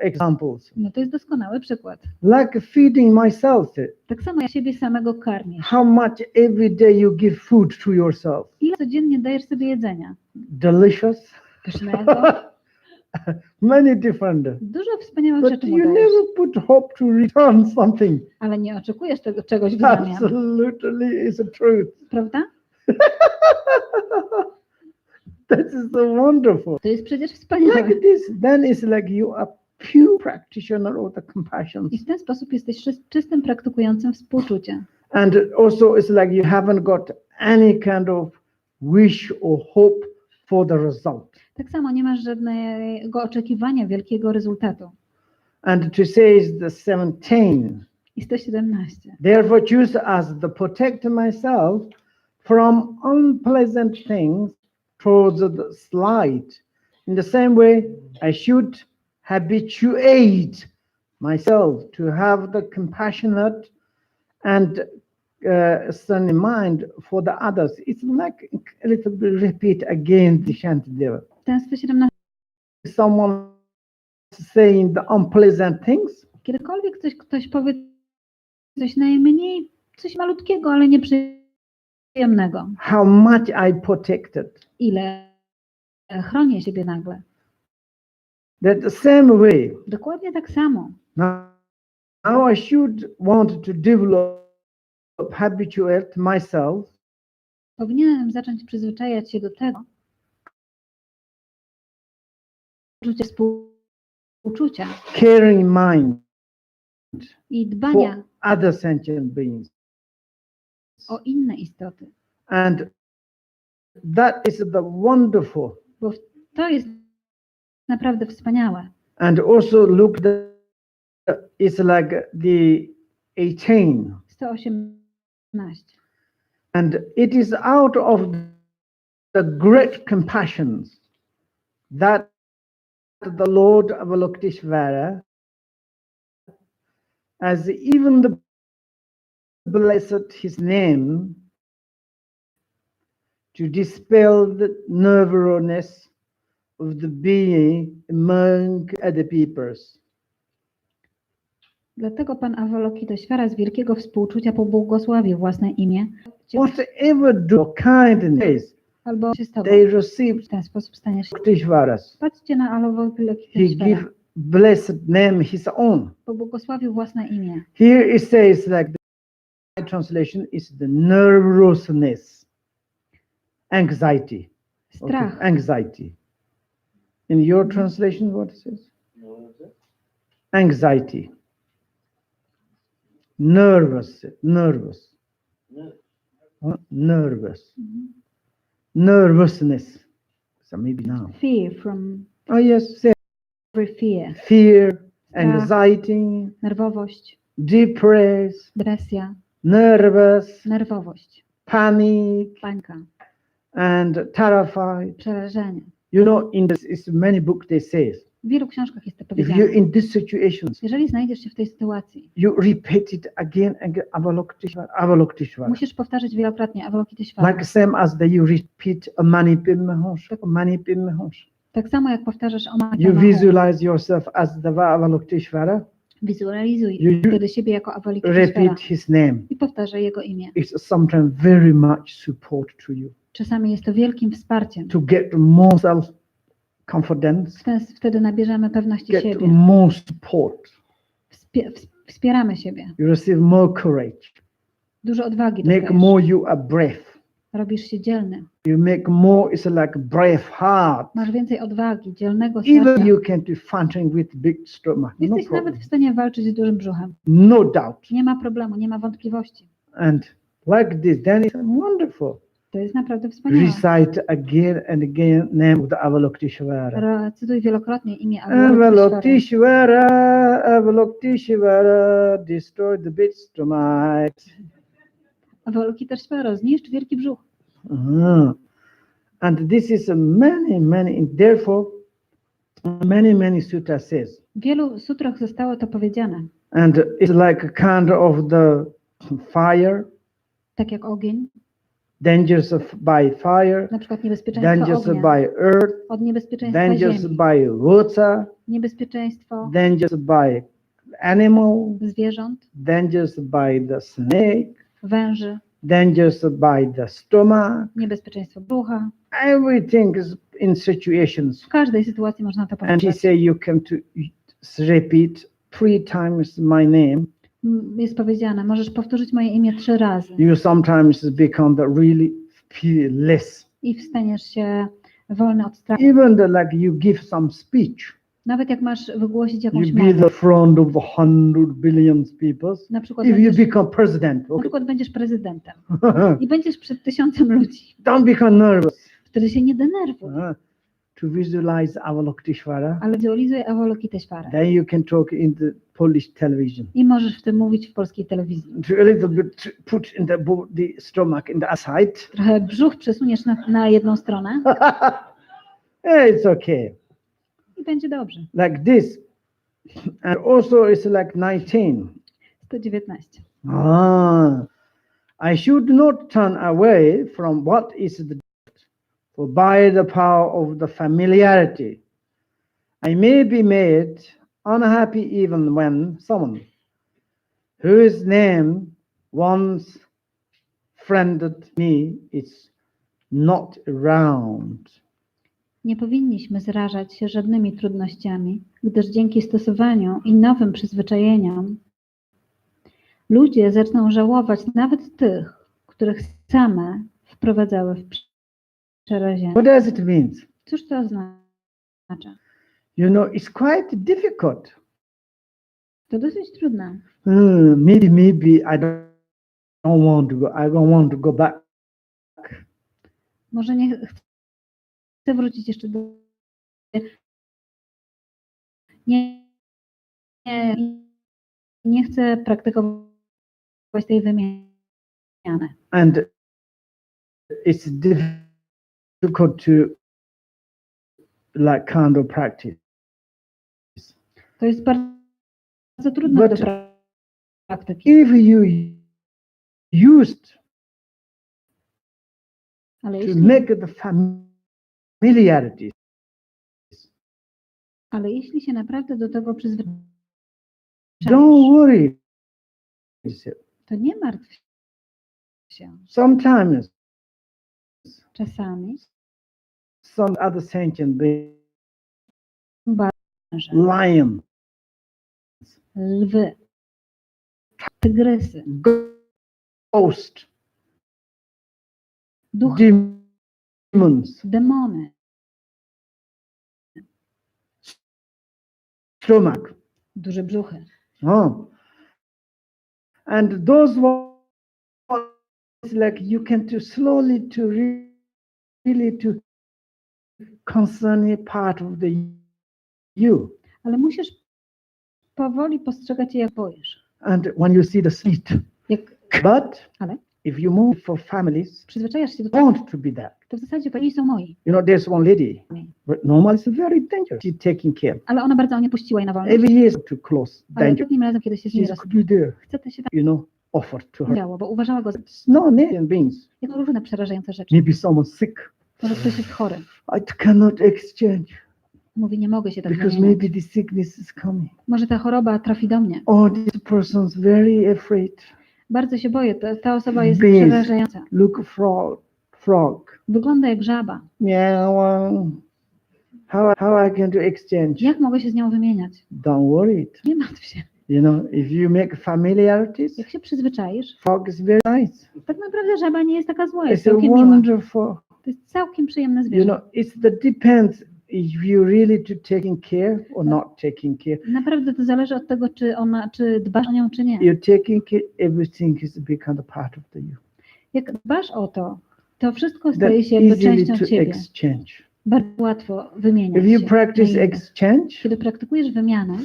Speaker 3: examples.
Speaker 2: No to jest doskonały przykład.
Speaker 3: Like feeding myself.
Speaker 2: Tak samo ja siebie samego karmię.
Speaker 3: How much every day you give food to yourself?
Speaker 2: Ile codziennie dajesz sobie jedzenia?
Speaker 3: Delicious.
Speaker 2: Pysznego.
Speaker 3: Many different.
Speaker 2: Dużo wspaniałych
Speaker 3: But
Speaker 2: rzeczy mu
Speaker 3: you
Speaker 2: dajesz,
Speaker 3: never put hope to return something.
Speaker 2: ale nie oczekujesz tego czegoś w zamian.
Speaker 3: Absolutely is a truth.
Speaker 2: Prawda?
Speaker 3: That is so wonderful.
Speaker 2: To jest przecież wspaniałe.
Speaker 3: Like this, then it's like you are pure practitioner of the compassion.
Speaker 2: I w ten sposób jesteś czystym praktykującym współczucia.
Speaker 3: And also it's like you haven't got any kind of wish or hope for the result.
Speaker 2: Tak samo nie masz żadnego oczekiwania wielkiego rezultatu.
Speaker 3: And to say is the 17.
Speaker 2: I 117.
Speaker 3: Therefore choose as the protect myself from unpleasant things towards the slight. In the same way, I should habituate myself to have the compassionate and sunny mind for the others. It's like a little bit repeat again the chant there.
Speaker 2: Ten 117.
Speaker 3: Someone saying the unpleasant things,
Speaker 2: Kiedykolwiek ktoś powie coś najmniej, coś malutkiego, ale nieprzyjemnego.
Speaker 3: how much I protected.
Speaker 2: Ile chronię siebie nagle.
Speaker 3: That the same way,
Speaker 2: Dokładnie tak samo.
Speaker 3: now I should want to develop, habituate myself
Speaker 2: Powinienem zacząć przyzwyczajać się do tego, poczucia współczucia
Speaker 3: caring mind
Speaker 2: i
Speaker 3: for
Speaker 2: dbania
Speaker 3: other sentient beings.
Speaker 2: o inne istoty.
Speaker 3: And that is the wonderful.
Speaker 2: Bo to jest naprawdę wspaniałe.
Speaker 3: And also look, it's like the 18.
Speaker 2: 118.
Speaker 3: And it is out of the great compassions that the Lord Avalokiteshvara, as even the blessed his name, to dispel the nervousness of the being among other peoples.
Speaker 2: Dlatego Pan Avalokiteshvara z wielkiego współczucia pobłogosławił własne imię,
Speaker 3: Whatever do kindness
Speaker 2: albo się z Tobą.
Speaker 3: they receive
Speaker 2: W ten sposób staniesz się.
Speaker 3: Avalokiteshvaras.
Speaker 2: Patrzcie na
Speaker 3: He
Speaker 2: Avalokiteshvara.
Speaker 3: give blessed name his own.
Speaker 2: Pobłogosławił własne imię.
Speaker 3: Here it says like the translation is the nervousness, anxiety.
Speaker 2: Strach.
Speaker 3: Okay, anxiety. In your translation, what it says? Anxiety. Nervous. Nervous. Nervousness. So maybe now.
Speaker 2: Fear from
Speaker 3: Oh yes, say
Speaker 2: every fear.
Speaker 3: fear, anxiety,
Speaker 2: Nerwowość,
Speaker 3: depressed,
Speaker 2: depresja,
Speaker 3: nervous,
Speaker 2: nerwowość,
Speaker 3: panic,
Speaker 2: panika,
Speaker 3: and terrified.
Speaker 2: przerażenie.
Speaker 3: You know, in this is many books they say,
Speaker 2: W wielu książkach jest to
Speaker 3: if you're
Speaker 2: powiedziane.
Speaker 3: in these situations,
Speaker 2: Jeżeli znajdziesz się w tej sytuacji,
Speaker 3: you repeat it again and again, Avalokiteshvara.
Speaker 2: musisz powtarzać wielokrotnie Avalokiteshvara.
Speaker 3: Like same as you repeat a mani padme honsha.
Speaker 2: Tak samo jak powtarzasz o
Speaker 3: You
Speaker 2: Maha,
Speaker 3: visualize yourself as the Avalokiteshvara.
Speaker 2: wizualizuj
Speaker 3: You
Speaker 2: wtedy siebie jako Avalokiteshvara
Speaker 3: repeat his name.
Speaker 2: i powtarzaj jego imię.
Speaker 3: It's sometimes very much support to you
Speaker 2: Czasami jest to wielkim wsparciem.
Speaker 3: to get more self-confidence,
Speaker 2: Wtedy nabierzemy pewności
Speaker 3: get
Speaker 2: siebie.
Speaker 3: more support.
Speaker 2: Wspieramy siebie.
Speaker 3: You receive more courage.
Speaker 2: Dużo odwagi
Speaker 3: Make
Speaker 2: dostajesz.
Speaker 3: more you a brave.
Speaker 2: Robisz się dzielny.
Speaker 3: You make more, it's like brave heart.
Speaker 2: Masz więcej odwagi, dzielnego
Speaker 3: Even
Speaker 2: serca.
Speaker 3: you can do function with big stomach. No
Speaker 2: Jesteś
Speaker 3: problem.
Speaker 2: nawet w stanie walczyć z dużym brzuchem.
Speaker 3: No doubt.
Speaker 2: Nie ma problemu, nie ma wątpliwości.
Speaker 3: And like this, then it's wonderful.
Speaker 2: To jest naprawdę wspaniałe.
Speaker 3: Recite again and again name of the Avalokiteshvara.
Speaker 2: Cytuj wielokrotnie imię Avalokiteshvara.
Speaker 3: Avalokiteshvara, Avalokiteshvara, destroy the big stomach.
Speaker 2: Avalokiteshvara, zniszcz wielki brzuch.
Speaker 3: And this is many, therefore, many sutras says.
Speaker 2: W wielu sutrach zostało to powiedziane.
Speaker 3: And it's like a kind of the fire,
Speaker 2: Tak jak ogień,
Speaker 3: dangers by fire,
Speaker 2: na przykład niebezpieczeństwo
Speaker 3: dangers
Speaker 2: ognia,
Speaker 3: by earth,
Speaker 2: od niebezpieczeństwa
Speaker 3: dangers
Speaker 2: ziemi,
Speaker 3: by water,
Speaker 2: niebezpieczeństwo
Speaker 3: dangers by animal,
Speaker 2: zwierząt,
Speaker 3: dangers by the snake,
Speaker 2: węży,
Speaker 3: dangers by the stomach.
Speaker 2: niebezpieczeństwo brzucha.
Speaker 3: Everything is in situations.
Speaker 2: W każdej sytuacji można to
Speaker 3: And he
Speaker 2: powiedzieć.
Speaker 3: say you can repeat 3 times my name.
Speaker 2: Jest powiedziane, możesz powtórzyć moje imię 3 razy
Speaker 3: You sometimes become the really fearless.
Speaker 2: i staniesz się wolny od strachu.
Speaker 3: Even like you give some speech,
Speaker 2: Nawet jak masz wygłosić jakąś
Speaker 3: you be
Speaker 2: mowę,
Speaker 3: the front of 100 billion people.
Speaker 2: na przykład
Speaker 3: If you
Speaker 2: będziesz,
Speaker 3: become president,
Speaker 2: na
Speaker 3: okay.
Speaker 2: przykład będziesz prezydentem i będziesz przed 1000 ludzi,
Speaker 3: Don't become nervous.
Speaker 2: wtedy się nie denerwuj,
Speaker 3: To visualize Avalokiteshvara.
Speaker 2: ale wizualizuj Avalokiteshvara
Speaker 3: Then you can talk in the Polish television.
Speaker 2: i możesz w tym mówić w polskiej telewizji.
Speaker 3: To a little bit put in the stomach in the side.
Speaker 2: Trochę brzuch przesuniesz na jedną stronę
Speaker 3: It's okay.
Speaker 2: i będzie dobrze.
Speaker 3: Like this. And also it's like 19.
Speaker 2: 119.
Speaker 3: I should not turn away from what is the gift, for by the power of the familiarity, I may be made unhappy even when someone whose name once friended me is not around.
Speaker 2: Nie powinniśmy zrażać się żadnymi trudnościami, gdyż dzięki stosowaniu i nowym przyzwyczajeniom ludzie zaczną żałować nawet tych, których same wprowadzały w przerażenie.
Speaker 3: What does it mean?
Speaker 2: Cóż to oznacza?
Speaker 3: You know, it's quite difficult.
Speaker 2: To dosyć trudne.
Speaker 3: Maybe I don't want to go back.
Speaker 2: Może nie chcę wrócić jeszcze do... Nie chcę praktykować tej wymiany.
Speaker 3: And it's difficult to like kind of practice.
Speaker 2: To jest bardzo trudne do praktyki.
Speaker 3: If you used
Speaker 2: Ale
Speaker 3: to make the familiarity,
Speaker 2: jeśli się naprawdę do tego przyzwyczaisz,
Speaker 3: don't worry.
Speaker 2: to nie martw się.
Speaker 3: Sometimes
Speaker 2: Czasami
Speaker 3: some other sentient beings,
Speaker 2: węże,
Speaker 3: lion,
Speaker 2: lwy, tygrysy,
Speaker 3: ghost,
Speaker 2: duchy,
Speaker 3: demons,
Speaker 2: demony,
Speaker 3: stomach.
Speaker 2: duże brzuchy.
Speaker 3: And those ones like you can to slowly to really to concern a part of the you.
Speaker 2: Ale musisz powoli postrzegać je, jak boisz.
Speaker 3: And when you see the seat, but
Speaker 2: Ale
Speaker 3: if you move for families,
Speaker 2: przyzwyczajasz się do tego,
Speaker 3: want to be that.
Speaker 2: to w zasadzie oni są moi.
Speaker 3: You know, there's one lady, but normally it's very dangerous. She's taking care.
Speaker 2: Ale ona bardzo nie puściła jej na wolność.
Speaker 3: Every year is too close,
Speaker 2: Ale
Speaker 3: danger.
Speaker 2: drugim razem, kiedy się z niej
Speaker 3: She could be there,
Speaker 2: chce to się tak
Speaker 3: you know, offer to her.
Speaker 2: działo, bo uważała go za
Speaker 3: It's not native beings.
Speaker 2: jako różne przerażające rzeczy.
Speaker 3: Maybe someone's sick.
Speaker 2: Może ktoś jest chory.
Speaker 3: I cannot exchange
Speaker 2: Mówi, nie mogę się tak
Speaker 3: because
Speaker 2: wymieniać.
Speaker 3: maybe the sickness is coming.
Speaker 2: Może ta choroba trafi do mnie.
Speaker 3: Oh, this person's very afraid.
Speaker 2: Bardzo się boję, ta osoba jest
Speaker 3: Bees.
Speaker 2: przerażająca.
Speaker 3: Look, frog.
Speaker 2: Wygląda jak żaba.
Speaker 3: Meow. How I can do exchange?
Speaker 2: Jak mogę się z nią wymieniać?
Speaker 3: Don't worry.
Speaker 2: Nie martw się.
Speaker 3: You know, if you make familiarities,
Speaker 2: Jak się przyzwyczaisz,
Speaker 3: frog is very nice.
Speaker 2: tak naprawdę żaba nie jest taka zła, jest
Speaker 3: It's a
Speaker 2: całkiem miła.
Speaker 3: wonderful.
Speaker 2: To jest całkiem przyjemne
Speaker 3: You
Speaker 2: zwierzę.
Speaker 3: know, depends if you really to taking care or not taking care.
Speaker 2: Naprawdę to zależy od tego, czy dbasz o nią, czy nie.
Speaker 3: You're taking care, everything is become a part of the you.
Speaker 2: Jak dbasz o to To wszystko
Speaker 3: Then
Speaker 2: staje się jakby
Speaker 3: easily
Speaker 2: częścią
Speaker 3: to
Speaker 2: ciebie.
Speaker 3: exchange.
Speaker 2: Bardzo łatwo wymieniać
Speaker 3: If you
Speaker 2: się
Speaker 3: practice
Speaker 2: na innych.
Speaker 3: exchange,
Speaker 2: Kiedy praktykujesz wymianę,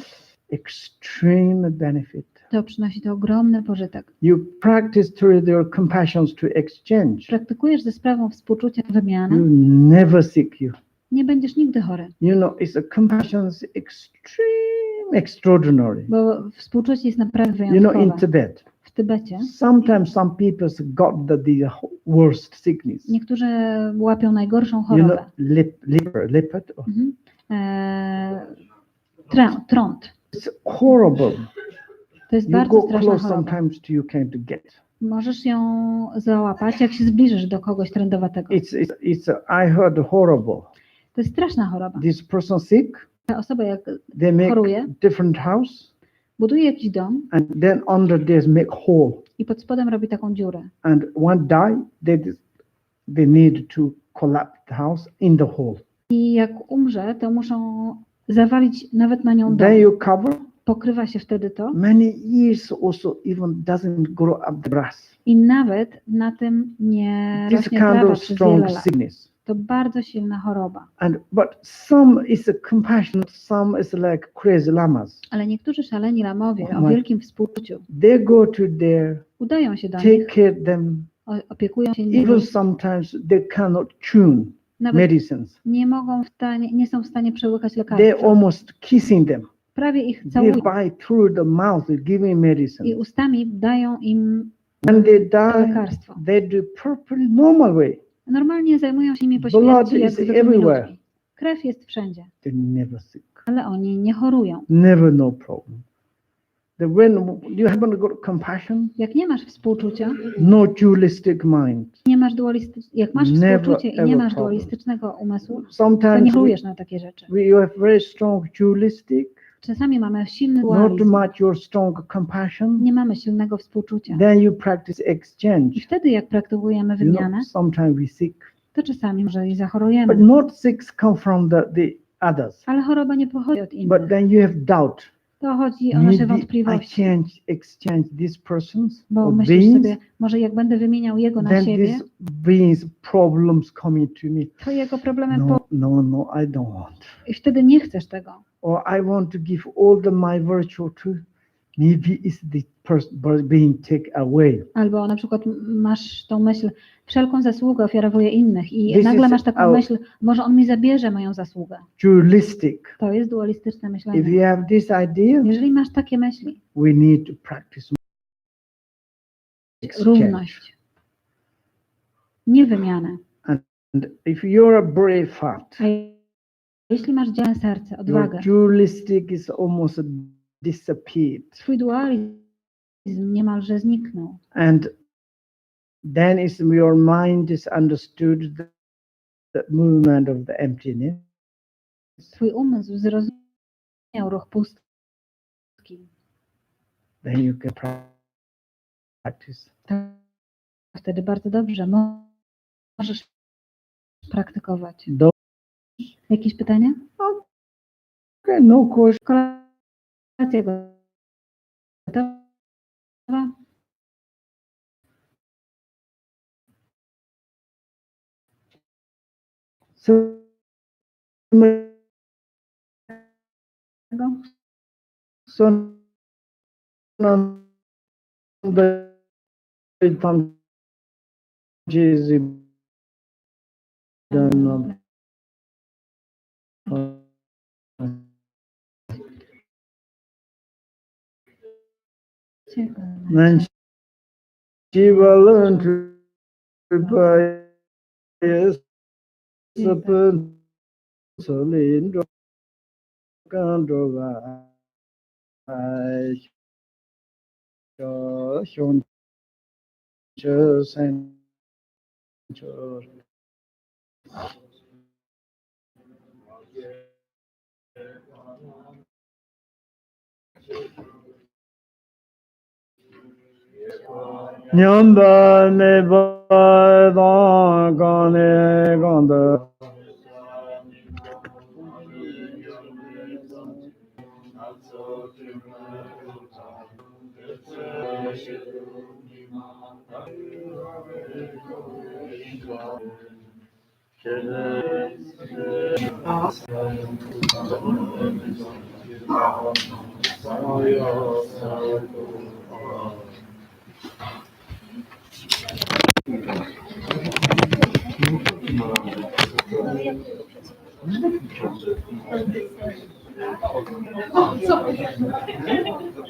Speaker 3: extreme benefit.
Speaker 2: to przynosi to ogromny pożytek.
Speaker 3: You practice through your compassions to exchange.
Speaker 2: Praktykujesz ze sprawą współczucia wymianę,
Speaker 3: You never sick you.
Speaker 2: nie będziesz nigdy chory,
Speaker 3: You know, it's a compassion is extreme, extraordinary.
Speaker 2: bo współczucie jest naprawdę
Speaker 3: You know, in
Speaker 2: wyjątkowe.
Speaker 3: Tibet,
Speaker 2: W Tybecie
Speaker 3: sometimes some people got the worst sickness.
Speaker 2: niektórzy łapią najgorszą
Speaker 3: You
Speaker 2: chorobę.
Speaker 3: know, leopard.
Speaker 2: Mhm. Trąd.
Speaker 3: It's horrible.
Speaker 2: To jest
Speaker 3: You
Speaker 2: bardzo
Speaker 3: go
Speaker 2: straszna
Speaker 3: close
Speaker 2: choroba.
Speaker 3: sometimes to you can't get.
Speaker 2: Możesz ją załapać, jak się zbliżysz do kogoś trędowatego.
Speaker 3: I heard horrible.
Speaker 2: To jest straszna choroba.
Speaker 3: This person sick,
Speaker 2: Ta osoba, jak
Speaker 3: they make
Speaker 2: choruje,
Speaker 3: different house,
Speaker 2: buduje jakiś dom
Speaker 3: and then under this make hole.
Speaker 2: i pod spodem robi taką dziurę.
Speaker 3: And one die, they need to collapse the house in the hole.
Speaker 2: I jak umrze, to muszą zawalić nawet na nią dom.
Speaker 3: Then you cover.
Speaker 2: Pokrywa się wtedy to
Speaker 3: Many years also even doesn't grow up the grass.
Speaker 2: i nawet na tym nie
Speaker 3: This
Speaker 2: rośnie
Speaker 3: kind
Speaker 2: trawa
Speaker 3: of
Speaker 2: przez
Speaker 3: strong
Speaker 2: wiele lat.
Speaker 3: sickness.
Speaker 2: To bardzo silna choroba.
Speaker 3: But some is a compassion, some is like crazy lamas.
Speaker 2: Ale niektórzy szaleni lamowie o
Speaker 3: my-
Speaker 2: wielkim współczuciu
Speaker 3: They go to there,
Speaker 2: udają się do
Speaker 3: take
Speaker 2: nich,
Speaker 3: care them.
Speaker 2: opiekują się nimi,
Speaker 3: Even sometimes they cannot tune
Speaker 2: nawet
Speaker 3: medicines.
Speaker 2: nie są w stanie przełykać
Speaker 3: They're
Speaker 2: lekarstw.
Speaker 3: almost kissing them.
Speaker 2: Prawie ich
Speaker 3: They
Speaker 2: całują
Speaker 3: bite through the mouth, giving
Speaker 2: i
Speaker 3: medicine.
Speaker 2: ustami dają im
Speaker 3: When they
Speaker 2: to
Speaker 3: die,
Speaker 2: lekarstwo.
Speaker 3: they do properly normal way.
Speaker 2: Normalnie zajmują się nimi po
Speaker 3: Blood
Speaker 2: śmierci jak
Speaker 3: is
Speaker 2: zwykłymi
Speaker 3: everywhere.
Speaker 2: ludźmi. Krew jest wszędzie,
Speaker 3: They never sick.
Speaker 2: ale oni nie chorują.
Speaker 3: Never no problem. When you haven't got compassion,
Speaker 2: Jak nie masz współczucia,
Speaker 3: no dualistic mind.
Speaker 2: nie masz jak masz
Speaker 3: Never,
Speaker 2: współczucie i nie
Speaker 3: ever
Speaker 2: masz
Speaker 3: problem.
Speaker 2: dualistycznego umysłu, to nie
Speaker 3: Sometimes
Speaker 2: chorujesz na takie rzeczy.
Speaker 3: we have very strong dualistic,
Speaker 2: Czasami mamy silny
Speaker 3: not
Speaker 2: dualizm,
Speaker 3: much your strong compassion.
Speaker 2: nie mamy silnego współczucia.
Speaker 3: Then you practice
Speaker 2: I
Speaker 3: exchange.
Speaker 2: wtedy jak praktykujemy
Speaker 3: You know,
Speaker 2: wymianę,
Speaker 3: sometimes we sick,
Speaker 2: to czasami może i
Speaker 3: but
Speaker 2: zachorujemy.
Speaker 3: not sick come from the others.
Speaker 2: Ale choroba nie pochodzi od
Speaker 3: But
Speaker 2: innych.
Speaker 3: then you have doubt.
Speaker 2: To chodzi o nasze
Speaker 3: Maybe I
Speaker 2: wątpliwości.
Speaker 3: exchange these persons
Speaker 2: Bo
Speaker 3: or
Speaker 2: myślisz
Speaker 3: beings,
Speaker 2: sobie, może jak będę wymieniał jego na
Speaker 3: then
Speaker 2: siebie,
Speaker 3: these beings problems coming to me.
Speaker 2: to jego problemy
Speaker 3: No, I don't want.
Speaker 2: i wtedy nie chcesz tego.
Speaker 3: Or I want to give all my virtue to, maybe it's the person being taken away.
Speaker 2: Albo na przykład masz tą myśl, wszelką zasługę ofiarowuję innych i
Speaker 3: This
Speaker 2: nagle
Speaker 3: is
Speaker 2: masz taką
Speaker 3: our-
Speaker 2: myśl, może on mi zabierze moją zasługę.
Speaker 3: Dualistic.
Speaker 2: To jest dualistyczne
Speaker 3: If
Speaker 2: myślenie.
Speaker 3: you have this idea,
Speaker 2: Jeżeli masz takie myśli,
Speaker 3: we need to practice exchange.
Speaker 2: równość, nie wymianę.
Speaker 3: And if you're a brave heart,
Speaker 2: A jeśli masz dzielne serce,
Speaker 3: your
Speaker 2: odwagę,
Speaker 3: dualistic is almost disappeared.
Speaker 2: twój dualizm niemalże zniknął.
Speaker 3: And then is your mind is understood the movement of the emptiness.
Speaker 2: Twój umysł zrozumiał ruch pustki.
Speaker 3: Then you can practice.
Speaker 2: To wtedy bardzo dobrze możesz praktykować.
Speaker 3: Do-
Speaker 2: Jakieś pytania?
Speaker 3: Okay, no question.
Speaker 2: Kolacja gotowa?
Speaker 3: So, so tam gdzie then she will learn to prepare Solindo Gandoga Shon Sen Nyamba ne ba da ga ne ganda